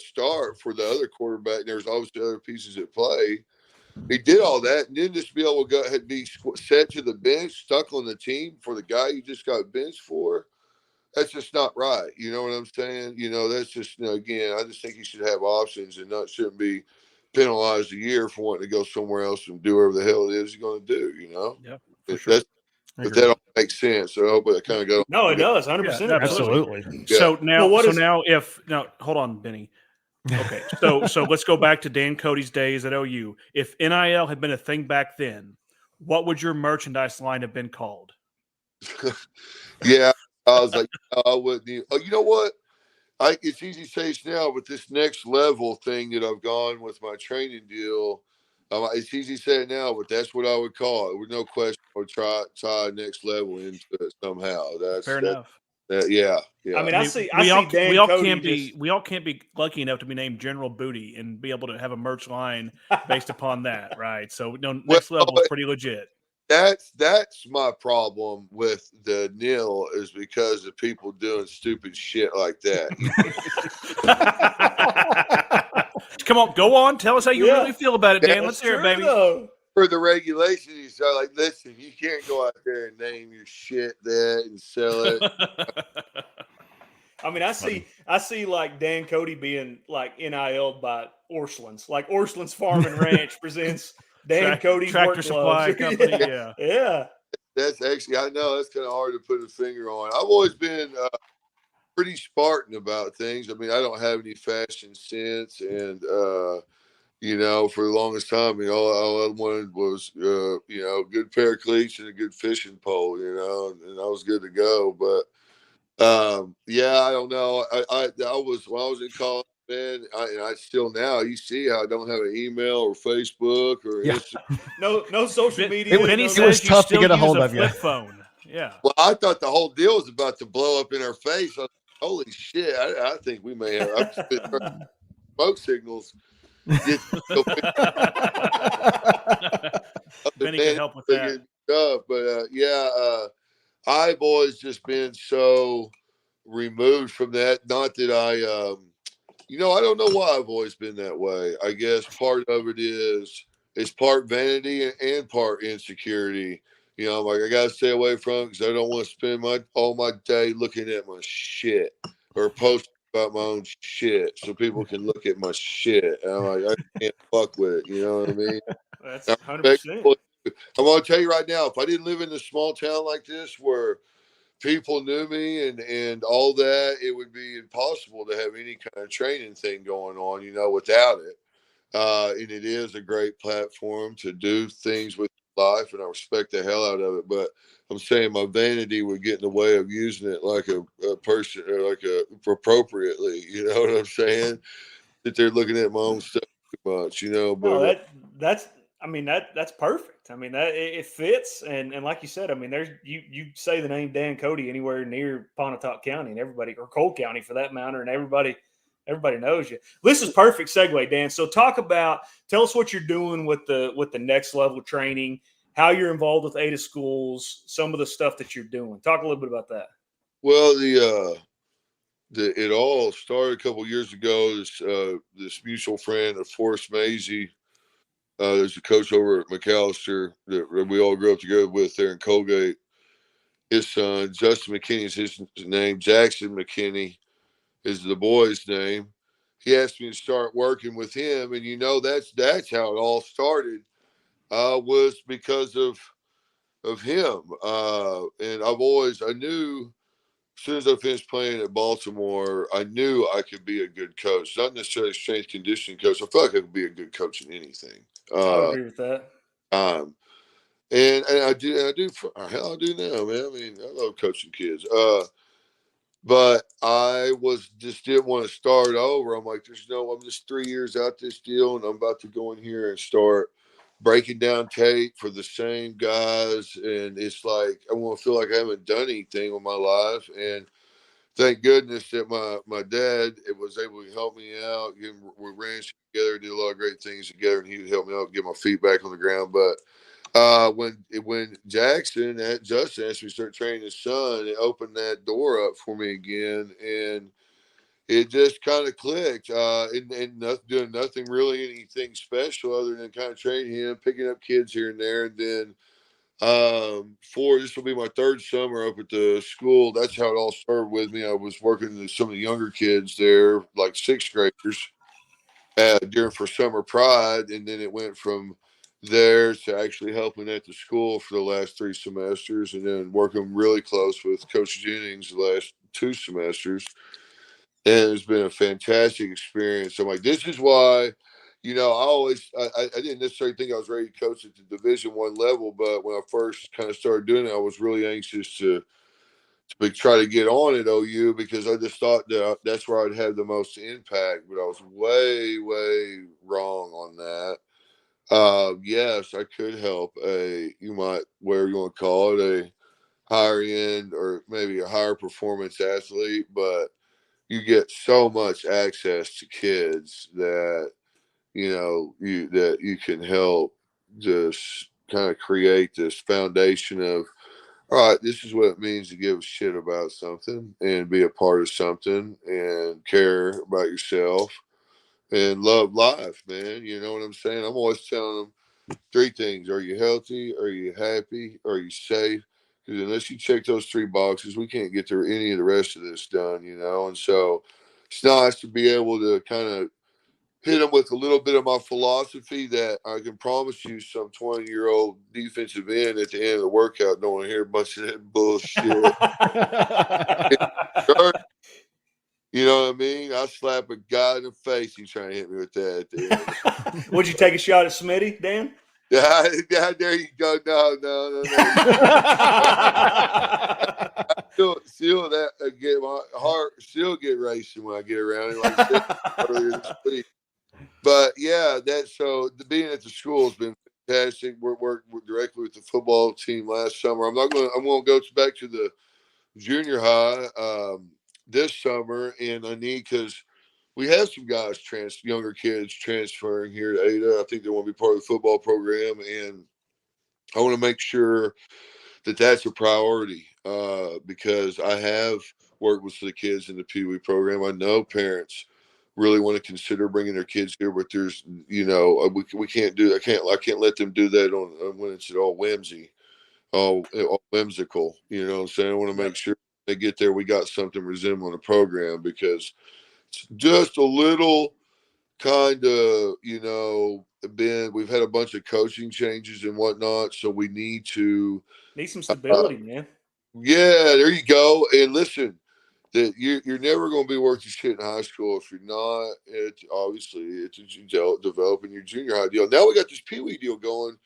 start for the other quarterback. And there's obviously other pieces at play. He did all that, and then just be able to be set to the bench, stuck on the team for the guy you just got benched for. That's just not right. You know what I'm saying? That's just, again, I just think he should have options and shouldn't be penalized a year for wanting to go somewhere else and do whatever the hell it is he's going to do. Yeah, for sure. But that all makes sense. So I hope that kind of goes. No, it does. 100%. Yeah, Absolutely. Yeah. So now, Well, hold on, Benny. Okay, so let's go back to Dan Cody's days at OU. If NIL had been a thing back then, what would your merchandise line have been called? Yeah, I was like, I wouldn't. Oh, you know what? It's easy to say now, but this next level thing that I've gone with my training deal, it's easy to say it now, but that's what I would call it. With no question, I would try next level into it somehow. Fair enough. Yeah. I mean, I see we Dan all Cody can't be lucky enough to be named General Booty and be able to have a merch line based upon that, right? So next level is pretty legit. That's my problem with the nil is because of people doing stupid shit like that. Come on, go on. Tell us how you really feel about it, Dan. Let's hear it, baby. Though. For the regulations, are like, listen, you can't go out there and name your shit that and sell it. I mean, I see like Dan Cody being like NIL'd by Orscheln's, like Orscheln's Farm and Ranch presents Dan Cody's Tractor work Supply gloves. Company. Yeah. That's actually, I know that's kind of hard to put a finger on. I've always been pretty Spartan about things. I mean, I don't have any fashion sense, and for the longest time, all I wanted was a good pair of cleats and a good fishing pole, and I was good to go. But I don't know. I was when I was in college, man. I still now. You see how I don't have an email or Facebook or Instagram. No social media. Benny it was tough to get a hold of you. Flip phone. Yeah. Well, I thought the whole deal was about to blow up in our face. I was like, holy shit! I think we may have smoke signals. Benny can help with that. Stuff, but I've always just been so removed from that. Not that I don't know why I've always been that way. I guess part of it is it's part vanity and part insecurity. I'm like, I gotta stay away from it because I don't want to spend all my day looking at my shit or posting about my own shit so people can look at my shit. And I'm like, I can't fuck with it. You know what I mean? That's 100%. I'm gonna tell you right now, if I didn't live in a small town like this where people knew me and all that, it would be impossible to have any kind of training thing going on, without it. And it is a great platform to do things with life, and I respect the hell out of it. But I'm saying my vanity would get in the way of using it like a person or appropriately. You know what I'm saying? That they're looking at my own stuff too much, But that's perfect. I mean, that it fits, and like you said, I mean, there's you say the name Dan Cody anywhere near Pontotoc County, and everybody, or Cole County for that matter, and everybody knows you. This is perfect segue, Dan. So tell us what you're doing with the next level training, how you're involved with Ada schools, some of the stuff that you're doing. Talk a little bit about that. Well, it all started a couple years ago. This mutual friend of Forrest Mazie, there's a coach over at McAllister that we all grew up together with there in Colgate. His son, Justin McKinney is his name. Jackson McKinney is the boy's name. He asked me to start working with him, and that's how it all started. Was because of him, and I knew as soon as I finished playing at Baltimore, I knew I could be a good coach. Not necessarily a strength conditioning coach. I feel like I could be a good coach in anything. I agree with that. And I do hell I do now, man. I mean, I love coaching kids. But I didn't want to start over. I'm like, I'm just 3 years out this deal, and I'm about to go in here and start breaking down tape for the same guys. And it's like, I want to feel like I haven't done anything with my life. And thank goodness that my dad was able to help me out. We ran together, did a lot of great things together, and he would help me out, get my feet back on the ground. But when Justin asked me to start training his son, it opened that door up for me again, and it just kind of clicked. And doing nothing really, anything special other than kind of training him, picking up kids here and there, and then this will be my third summer up at the school. That's how it all started with me. I was working with some of the younger kids there, like sixth graders. during for Summer Pride, and then it went from there to actually helping at the school for the last 3 semesters, and then working really close with Coach Jennings the last 2 semesters. And it's been a fantastic experience. I'm like, this is why, I didn't necessarily think I was ready to coach at the Division I level, but when I first kind of started doing it, I was really anxious to try to get on at OU because I just thought that that's where I'd have the most impact. But I was way, way wrong on that. Yes, I could help you might, whatever you want to call it, a higher end or maybe a higher performance athlete, but you get so much access to kids that you can help just kind of create this foundation of, all right, this is what it means to give a shit about something and be a part of something and care about yourself and love life, man. You know what I'm saying? I'm always telling them 3 things. Are you healthy? Are you happy? Are you safe? Because unless you check those 3 boxes, we can't get through any of the rest of this done, And so it's nice to be able to kind of hit them with a little bit of my philosophy that I can promise you some 20-year-old defensive end at the end of the workout don't want to hear a bunch of that bullshit. You know what I mean? I slap a guy in the face. He's trying to hit me with that at the end. Would you take a shot at Smitty, Dan? Yeah, there you go. No. Still that get my heart still get racing when I get around it. Like I said earlier this week. But yeah, being at the school has been fantastic. We worked directly with the football team last summer. I'm going to go back to the junior high this summer, and I need because we have some guys younger kids transferring here to Ada. I think they want to be part of the football program, and I want to make sure that that's a priority because I have worked with the kids in the Pee Wee program. I know parents really want to consider bringing their kids here, but there's, we can't do. I can't let them do that on when it's all whimsy, all whimsical. You know what I'm saying? I want to make sure they get there. We got something resembling a program because it's just a little kind of, we've had a bunch of coaching changes and whatnot, so we need some stability, man. Yeah, there you go. And listen, that you're never going to be worth your shit in high school if you're not. It's developing your junior high deal. Now we got this Pee Wee deal going.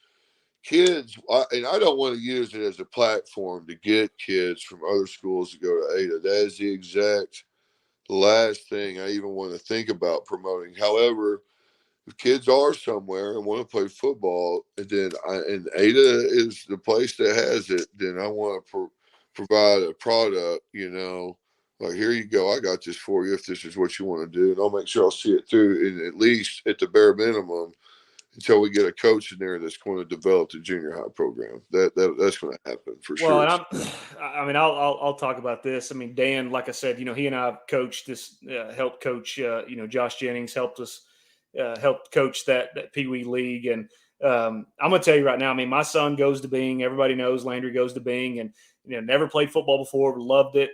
Kids, and I don't want to use it as a platform to get kids from other schools to go to Ada. That is the exact last thing I even want to think about promoting. However, if kids are somewhere and want to play football, and Ada is the place that has it, then I want to provide a product, like, here you go, I got this for you if this is what you want to do, and I'll make sure I'll see it through, and at least at the bare minimum, until we get a coach in there that's going to develop the junior high program. That's going to happen for sure. Well, and I'll talk about this. I mean, Dan, like I said, he and I have coached this, helped coach. Josh Jennings helped us, helped coach that Pee Wee league, and I'm going to tell you right now. I mean, my son goes to Bing. Everybody knows Landry goes to Bing, and never played football before, loved it.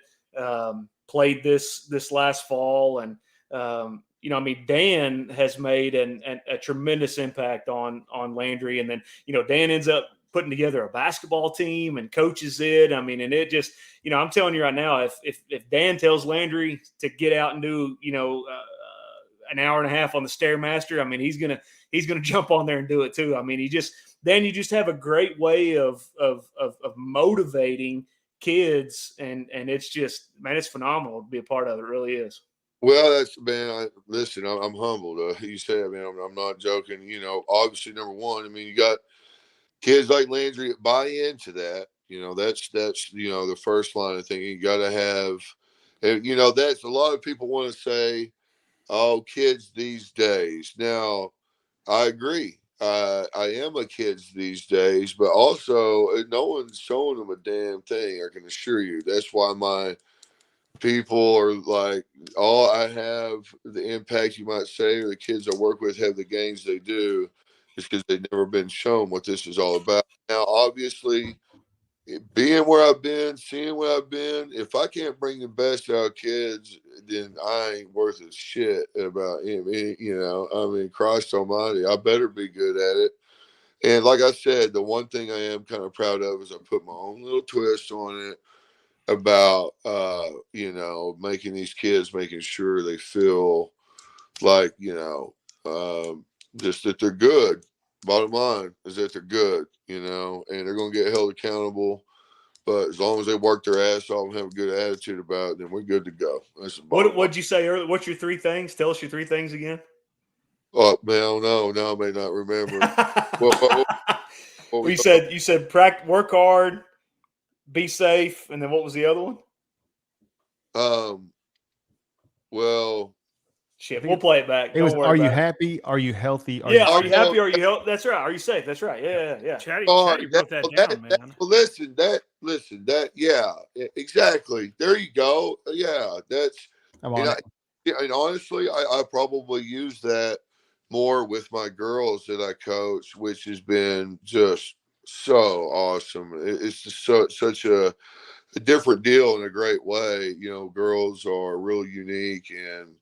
Played this last fall, and Dan has made a tremendous impact on Landry, and then Dan ends up putting together a basketball team and coaches it. I mean, and it just I'm telling you right now, if Dan tells Landry to get out and do an hour and a half on the Stairmaster, I mean he's gonna jump on there and do it too. I mean you just have a great way of motivating kids, and it's just, man, it's phenomenal to be a part of it. It really is. Well, listen, I'm humbled. You said, man, I'm not joking. Obviously, number one, I mean, you got kids like Landry that buy into that. That's the first line of thinking. You got to have, that's a lot of people want to say, oh, kids these days. Now, I agree. I am a kids these days, but also no one's showing them a damn thing. I can assure you. That's why my people are like, all I have the impact, you might say, or the kids I work with have the gains they do, is because they've never been shown what this is all about. Now, obviously, being where I've been, seeing where I've been, if I can't bring the best out of kids, then I ain't worth a shit about him. I mean, Christ Almighty, I better be good at it. And like I said, the one thing I am kind of proud of is I put my own little twist on it about, making these kids, making sure they feel like, just that they're good. Bottom line is that they're good, and they're going to get held accountable. But as long as they work their ass off and have a good attitude about it, then we're good to go. That's the bottom line. What'd you say earlier? What's your 3 things? Tell us your 3 things again. Oh, man, no, I may not remember. You said work hard, be safe, and then what was the other one? Well, shit, we'll play it back. It was, are you happy? Are you healthy? Are you happy? Are you healthy? That's right. Are you safe? That's right. Yeah. Chatty wrote that down, man. Listen, yeah, exactly. There you go. Yeah, that's, and honestly, I probably use that more with my girls that I coach, which has been just so awesome. It's just such a different deal in a great way. Girls are really unique, and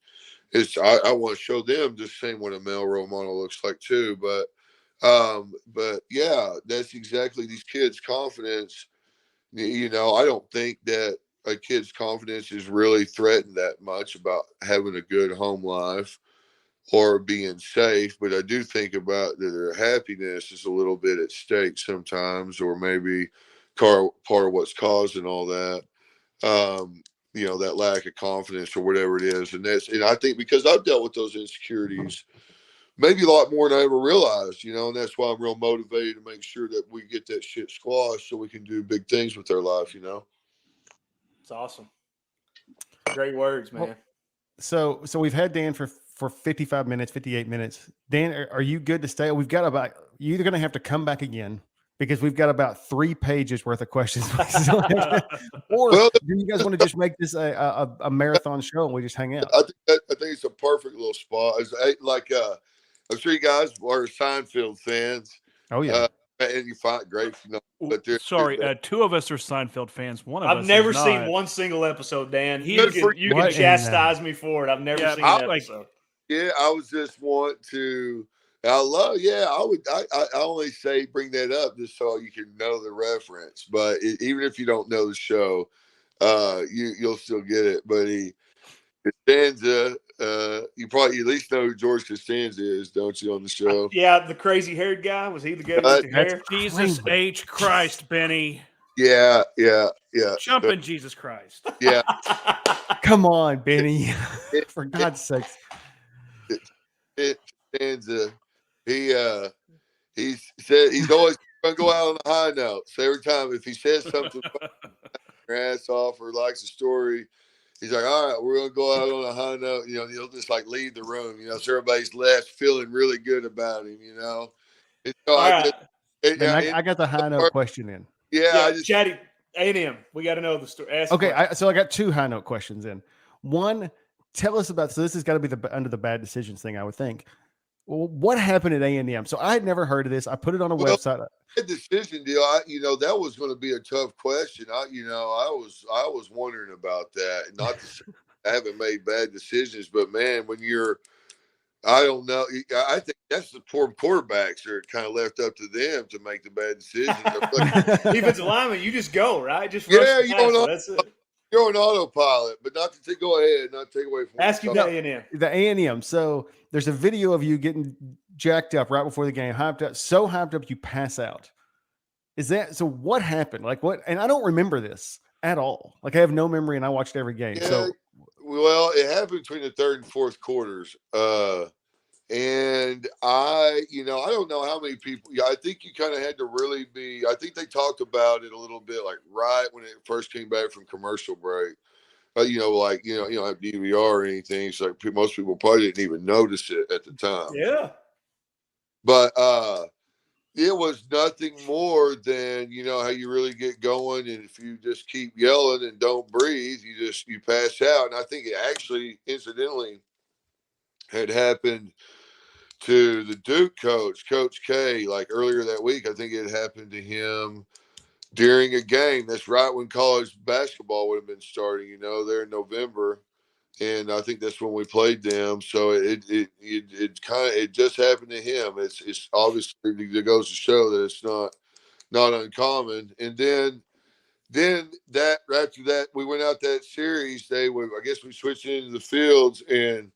I want to show them the same what a male role model looks like too. But yeah, that's exactly these kids' confidence. I don't think that a kid's confidence is really threatened that much about having a good home life or being safe. But I do think about that their happiness is a little bit at stake sometimes, or maybe part of what's causing all that. That lack of confidence or whatever it is. And I think because I've dealt with those insecurities maybe a lot more than I ever realized, and that's why I'm real motivated to make sure that we get that shit squashed so we can do big things with our life, It's awesome. Great words, man. Well, so we've had Dan for 55 minutes, 58 minutes. Dan, are you good to stay? You're either going to have to come back again, because we've got about 3 pages worth of questions. Or do you guys want to just make this a marathon show and we just hang out? I think it's a perfect little spot. I'm sure you guys are Seinfeld fans. Oh yeah. And you find great, but sorry, 2 of us are Seinfeld fans. One of us I've never is seen not. one single episode, Dan. You can chastise me for it. I've never seen an episode. I was just want to. I only say bring that up just so you can know the reference. But even if you don't know the show, you'll still get it. But Costanza, you probably at least know who George Costanza is, don't you, on the show? Yeah, the crazy haired guy. Was he the guy with the hair? Jesus H. Christ, Benny. Yeah. Jumping Jesus Christ. Yeah. Come on, Benny. For God's sakes. Costanza. He said he's always going to go out on a high note. So every time if he says something, your ass off or likes a story, he's like, all right, we're going to go out on a high note. He'll just like leave the room, so everybody's left feeling really good about him, And so I got the high note question in. Yeah. Chatty, A&M, we got to know the story. Okay. So I got 2 high note questions in. One, tell us about, so this has got to be under the bad decisions thing, I would think. Well, what happened at A&M? So I had never heard of this. I put it on a website. The decision deal, that was going to be a tough question. I was wondering about that. Not to say I haven't made bad decisions, but man, when I don't know. I think that's the poor quarterbacks are kind of left up to them to make the bad decisions. Defensive lineman, you just go, right? Just that's it. You're on autopilot, but not to go ahead, not take away from. Ask you the A&M. The A&M. So there's a video of you getting jacked up right before the game, so hyped up you pass out. Is that so? What happened? Like what? And I don't remember this at all. Like I have no memory, and I watched every game. Yeah, so, well, it happened between the 3rd and 4th quarters. And I don't know how many people. Yeah, I think you kind of had to really be. I think they talked about it a little bit, like right when it first came back from commercial break. You don't have DVR or anything. So most people probably didn't even notice it at the time. Yeah. But it was nothing more than how you really get going, and if you just keep yelling and don't breathe, you pass out. And I think it actually, incidentally, had happened to the Duke coach, Coach K, like earlier that week. I think it happened to him during a game. That's right when college basketball would have been starting, there in November. And I think that's when we played them. So it just happened to him. It's obviously, it goes to show that it's not uncommon. And then that after that, we went out that series. I guess we switched into the fields, and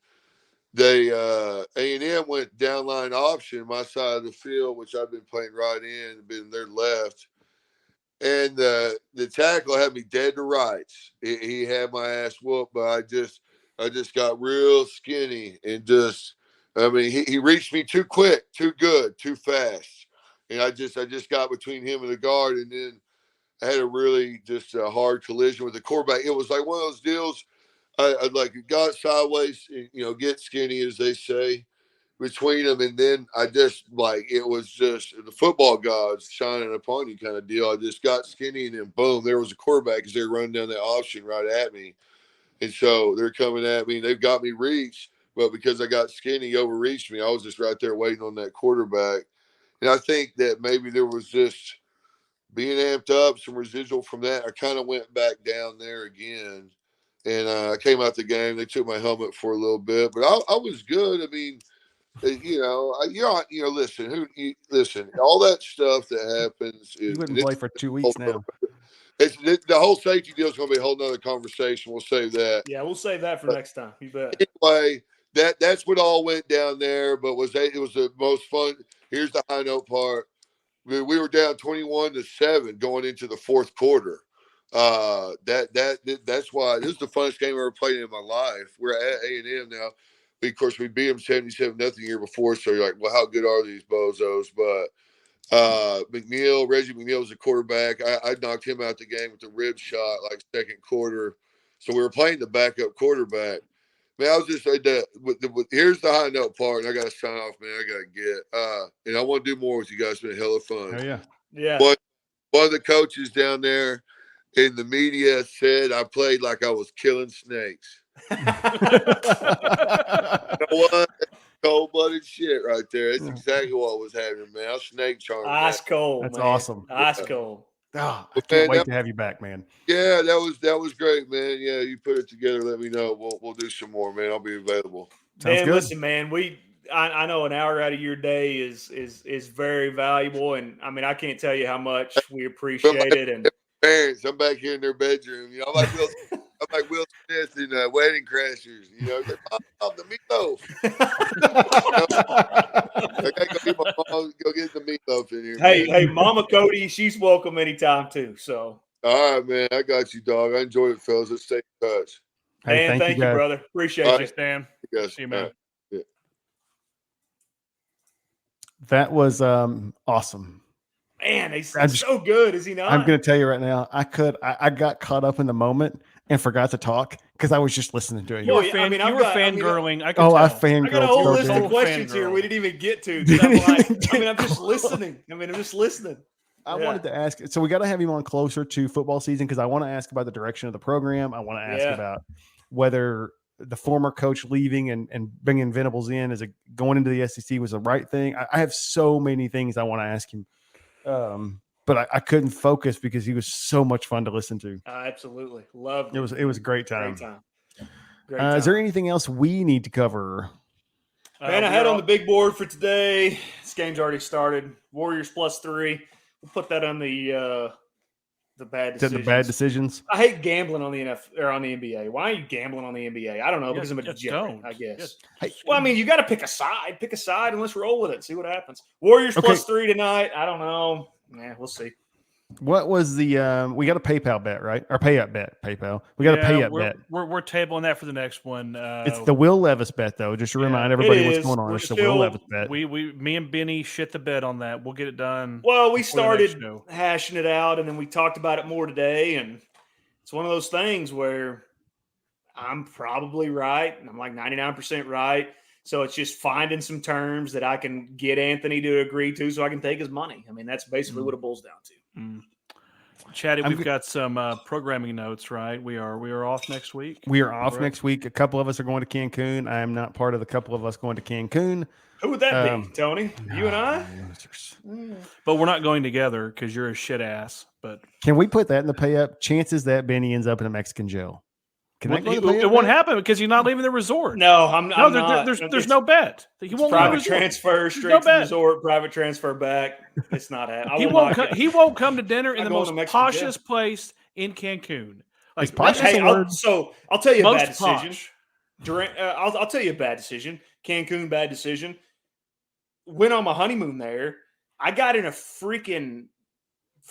they A&M went downline option, my side of the field, which I've been playing right in, been their left. And the tackle had me dead to rights. He had my ass whooped, but I just got real skinny and he reached me too quick, too good, too fast. And I just got between him and the guard, and then I had a really just a hard collision with the quarterback. It was like one of those deals. I got sideways, get skinny, as they say, between them. And then I just it was just the football gods shining upon you kind of deal. I just got skinny, and then boom, there was a quarterback as they were running down that option right at me. And so they're coming at me, and they've got me reached, but because I got skinny, he overreached me. I was just right there waiting on that quarterback. And I think that maybe there was just being amped up, some residual from that. I kind of went back down there again, and I came out the game. They took my helmet for a little bit, but I was good. I mean, listen, all that stuff that happens. You wouldn't play for 2 weeks now. The whole safety deal is going to be a whole nother conversation. We'll save that. Yeah, we'll save that for next time. You bet. Anyway, that's what all went down there. But it was the most fun. Here's the high note part. We were down 21-7 going into the fourth quarter. That's why this is the funnest game I ever played in my life. We're at A&M now. Of course, we beat them 77-0 the year before. So you're like, well, how good are these bozos? But Reggie McNeil was a quarterback. I knocked him out the game with a rib shot second quarter. So we were playing the backup quarterback. Man, I was just here's the high note part, and I got to sign off, man. I got to get and I want to do more with you guys. It's been hella fun. Oh, yeah. Yeah. One of the coaches down there in the media said I played like I was killing snakes. You know what? Cold-blooded shit right there. That's exactly what was happening, man. I was snake charming. Ice cold. That's man. awesome. Ice cold. Oh, I can't wait to have you back, man. Yeah, that was great, man. Yeah, you put it together. Let me know. We'll do some more, man. I'll be available. Sounds Dan, good. listen, man. I know an hour out of your day is very valuable, and I mean I can't tell you how much we appreciate it. And parents, I'm back here in their bedroom. I'm like Will Smith in Wedding Crashers. The meatloaf. I gotta go get my mom, go get the meatloaf in here. Hey, Mama Cody, she's welcome anytime too. So, all right, man, I got you, dog. I enjoyed it, fellas. Let's stay in touch. Hey, Dan, thank you, brother. Appreciate you. Thanks, Dan. Yes, See you, man. Yeah. That was awesome. Man, he's so good, is he not? I'm going to tell you right now, I got caught up in the moment and forgot to talk because I was just listening to it. You were fangirling. I fangirled. I got a whole list of so questions here we didn't even get to. I'm just listening. I wanted to ask. So we got to have him on closer to football season because I want to ask about the direction of the program. I want to ask about whether the former coach leaving and bringing Venables in as going into the SEC was the right thing. I have so many things I want to ask him. But I couldn't focus because he was so much fun to listen to. Absolutely. Loved it. It was a great time. Great time. Is there anything else we need to cover? Man, I had on the big board for today. This game's already started. Warriors +3. We'll put that on the bad decisions. The bad decisions. I hate gambling on the NFL or on the NBA. Why are you gambling on the NBA? I don't know, because I'm a degenerate, I guess. Well, I mean, you got to pick a side. Pick a side and let's roll with it. See what happens. Warriors +3 tonight. I don't know. Yeah, we'll see. What was the we got a PayPal bet, right? Or pay up bet, PayPal. We got a pay up bet. We're tabling that for the next one. It's the Will Levis bet, though. Just to remind everybody what's going on. It's the Will Levis bet. Me and Benny shit the bed on that. We'll get it done. Well, we started hashing it out, and then we talked about it more today, and it's one of those things where I'm probably right. I'm like 99% right. So it's just finding some terms that I can get Anthony to agree to so I can take his money. I mean, that's basically what it boils down to. Chatty, we've got some programming notes, right? We are off next week. We are off next week. A couple of us are going to Cancun. I am not part of the couple of us going to Cancun. Who would that be, Tony? You and I? But we're not going together because you're a shit ass. But can we put that in the pay up? Chances that Benny ends up in a Mexican jail. It won't happen because you're not leaving the resort. No, I'm not. There's no bet. He won't private transfer straight to the resort. Private transfer back. It's not happening. He won't come to dinner in the most poshest place in Cancun. Like, so I'll tell you a bad decision. I'll tell you a bad decision. Cancun, bad decision. Went on my honeymoon there. I got in a freaking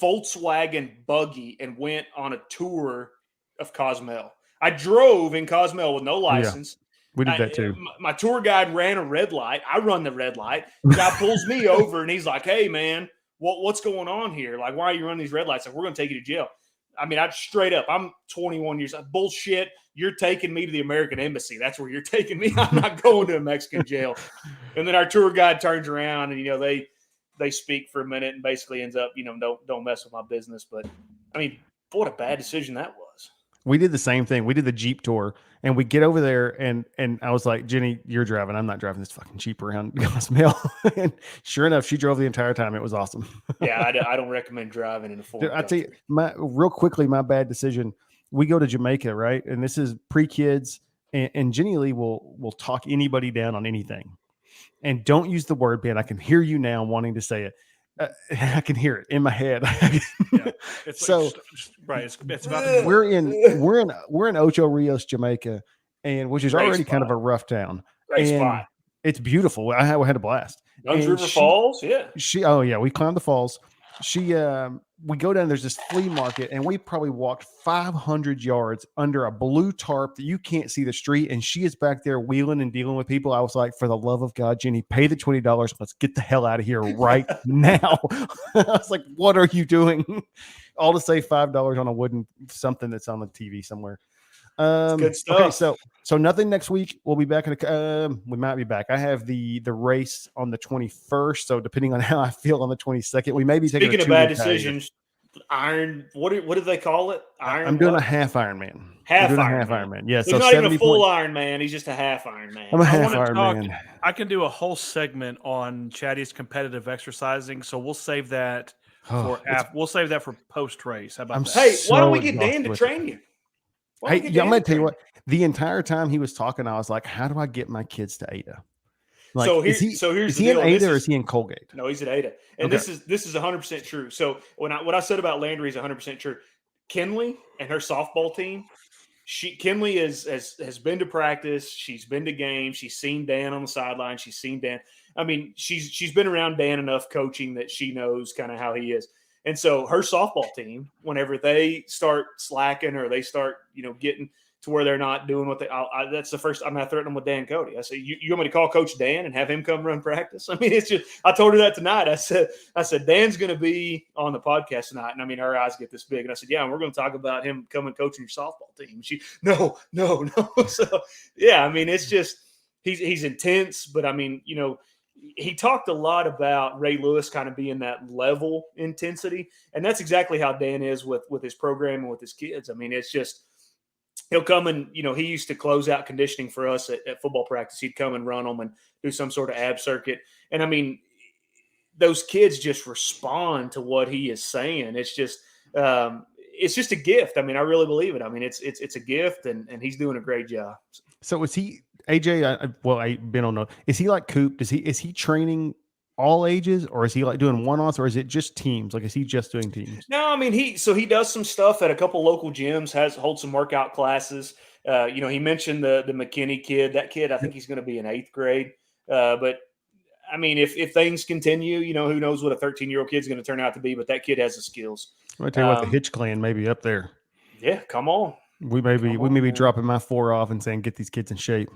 Volkswagen buggy and went on a tour of Cozumel. I drove in Cozumel with no license. Yeah, we did that too. My tour guide ran a red light. I run the red light. The guy pulls me over and he's like, "Hey, man, what's going on here? Like, why are you running these red lights? Like, we're going to take you to jail." I mean, I'm straight up. I'm 21 years old. Bullshit. You're taking me to the American Embassy. That's where you're taking me. I'm not going to a Mexican jail. And then our tour guide turns around and, they speak for a minute and basically ends up, don't mess with my business. But, I mean, what a bad decision that was. We did the same thing. We did the Jeep tour and we get over there and I was like, "Jenny, you're driving. I'm not driving this fucking Jeep around Cozumel." And sure enough, she drove the entire time. It was awesome. Yeah, I don't recommend driving in a foreign country. I tell you, real quickly, my bad decision. We go to Jamaica, right? And this is pre-kids and Jenny Lee will talk anybody down on anything. And don't use the word ban. I can hear you now wanting to say it. I can hear it in my head. Yeah, it's so right. It's about we're in Ocho Rios, Jamaica, and which is already kind of a rough town. Great spot. It's beautiful. I had a blast. Guns River Falls, yeah. We climbed the falls. We go down. There's this flea market, and we probably walked 500 yards under a blue tarp that you can't see the street. And she is back there wheeling and dealing with people. I was like, "For the love of God, Jenny, pay the $20. Let's get the hell out of here right now." I was like, "What are you doing?" All to save $5 on a wooden something that's on the TV somewhere. Good stuff. Okay, so nothing next week. We'll be back we might be back. I have the race on the 21st. So depending on how I feel on the 22nd, we may be taking. Speaking of bad decisions, iron. What do they call it? Iron. I'm doing a half Ironman. Half Ironman. Yeah. So he's not even a full Ironman. He's just a half Ironman. I'm a half Ironman. I can do a whole segment on Chatty's competitive exciting. So we'll save that for post race. How about that? Hey, why don't we get Dan to train you? Hey, I'm going to tell you what. The entire time he was talking, I was like, "How do I get my kids to Ada?" Like, here's is he in Ada or is he in Colgate? No, he's at Ada, and this is 100% true. So what I said about Landry is 100% true. Kinley and her softball team. Kinley has been to practice. She's been to games. She's seen Dan on the sideline. She's seen Dan. I mean, she's been around Dan enough coaching that she knows kind of how he is. And so her softball team, whenever they start slacking or they start, getting to where they're not doing what that's the first time I threatened them with Dan Cody. I said, you want me to call Coach Dan and have him come run practice? I mean, it's just, I told her that tonight. I said, Dan's going to be on the podcast tonight. And I mean, her eyes get this big. And I said, yeah, and we're going to talk about him coming coaching your softball team. And she, no. So yeah, I mean, it's just, he's intense, but I mean, he talked a lot about Ray Lewis kind of being that level intensity. And that's exactly how Dan is with his program and with his kids. I mean, it's just, he'll come and, he used to close out conditioning for us at football practice. He'd come and run them and do some sort of ab circuit. And I mean, those kids just respond to what he is saying. It's just a gift. I mean, I really believe it. I mean, it's a gift and he's doing a great job. So is he, AJ, I've been on no. Is he like Coop? Is he training all ages, or is he like doing one-offs, or is it just teams? Like, is he just doing teams? No, I mean he does some stuff at a couple local gyms. Holds some workout classes. He mentioned the McKinney kid. That kid, I think he's going to be in 8th grade. But I mean, if things continue, who knows what a 13-year-old kid's going to turn out to be? But that kid has the skills. I tell you what, the Hitch clan may be up there. Yeah, come on. We may be dropping my 4 off and saying, get these kids in shape.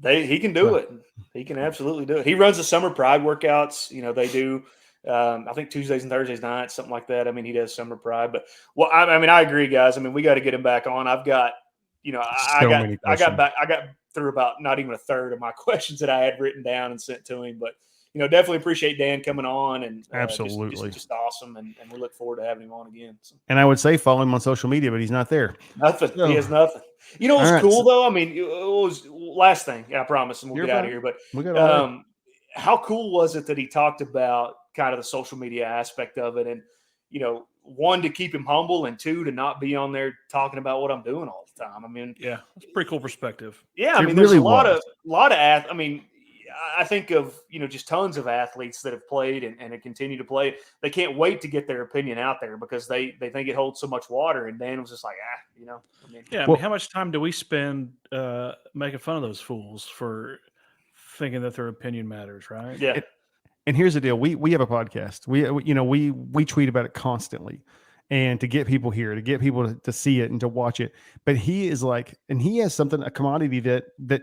He can do it. He can absolutely do it. He runs the summer pride workouts. They do, I think Tuesdays and Thursdays nights, something like that. I mean, he does summer pride. But I agree, guys. I mean, we got to get him back on. I've got, I got through about not even a third of my questions that I had written down and sent to him. But definitely appreciate Dan coming on, and absolutely just awesome, and we look forward to having him on again. So. And I would say follow him on social media, but he's not there. Nothing. So, he has nothing. You know what's right, cool though? I mean, it was last thing. I promise, and we'll get out of here. But how cool was it that he talked about kind of the social media aspect of it, and one, to keep him humble, and two, to not be on there talking about what I'm doing all the time. I mean, yeah, it's a pretty cool perspective. Yeah, I mean, there's a lot of I mean, I think of just tons of athletes that have played and continue to play. They can't wait to get their opinion out there because they think it holds so much water. And Dan was just like, I mean, how much time do we spend making fun of those fools for thinking that their opinion matters, right? Yeah. And here's the deal: we have a podcast. We tweet about it constantly, and to get people here, to get people to see it and to watch it. But he is like, and he has a commodity that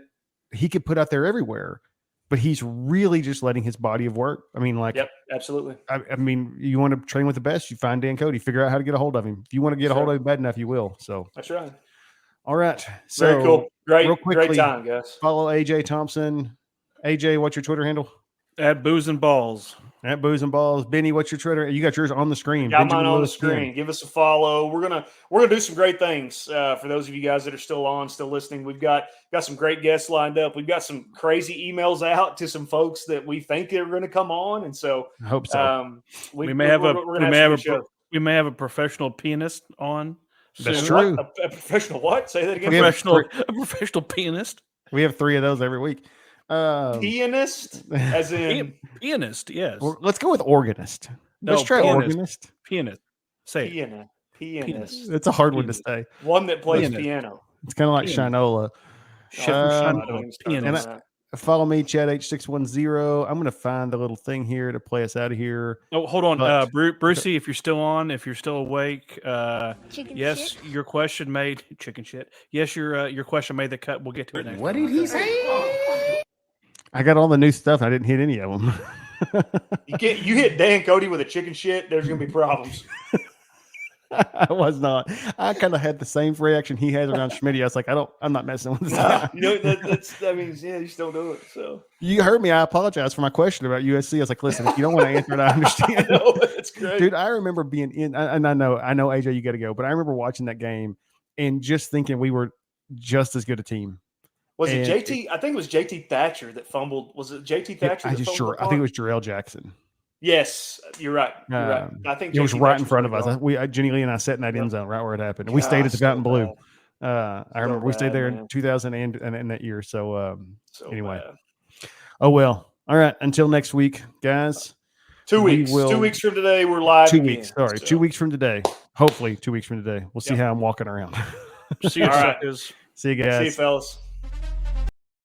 he could put out there everywhere. But he's really just letting his body of work. I mean, like, yep, absolutely. I mean, you want to train with the best, you find Dan Cody, figure out how to get a hold of him. If you want to get a hold of him bad enough, you will. So that's right. All right. So very cool. Great, real quickly, great time, guys. Follow AJ Thompson. AJ, what's your Twitter handle? At Booze and Balls. At Booze and Balls. Benny, what's your Twitter? You got yours on the screen. Got mine on the screen. Give us a follow. We're gonna do some great things for those of you guys that are still listening. We've got some great guests lined up. We've got some crazy emails out to some folks that we think are going to come on, and so I hope so. We may have a professional pianist on. That's soon. true. A professional what? Say that again. A professional pianist. We have 3 of those every week. Pianist, as in pianist. Yes. Well, let's go with organist. Let's try organist. Pianist. Say it. Pianist. It's a hard one to say. One that plays piano. It's kind of like Shinola. Pianist. Follow me, Chad H610. I'm going to find the little thing here to play us out of here. Oh, hold on. Brucey, if you're still on, if you're still awake, yes, shit? Your question made chicken shit. Yes, your question made the cut. We'll get to it next. What did he say? I got all the new stuff. I didn't hit any of them. You hit Dan Cody with a chicken shit, there's going to be problems. I was not. I kind of had the same reaction he has around Schmitty. I was like, I'm not messing with this guy. You just don't do it. So you heard me. I apologize for my question about USC. I was like, listen, if you don't want to answer it, I understand. No, that's great, dude. I remember being in, and I know AJ, you got to go, but I remember watching that game and just thinking we were just as good a team. Was it JT? I think it was JT Thatcher that fumbled. Was it JT Thatcher? I think it was Jarrell Jackson. Yes, you're right. I think it was right in front of us. Jenny Lee and I sat in that end zone right where it happened. We stayed at the Fountain Blue. I remember we stayed there in 2000 and in that year. So anyway, oh well. All right. Until next week, guys. 2 weeks. 2 weeks from today, we're live. 2 weeks. Sorry, 2 weeks from today. Hopefully, 2 weeks from today. We'll see how I'm walking around. See you, suckers. See you guys. See you, fellas.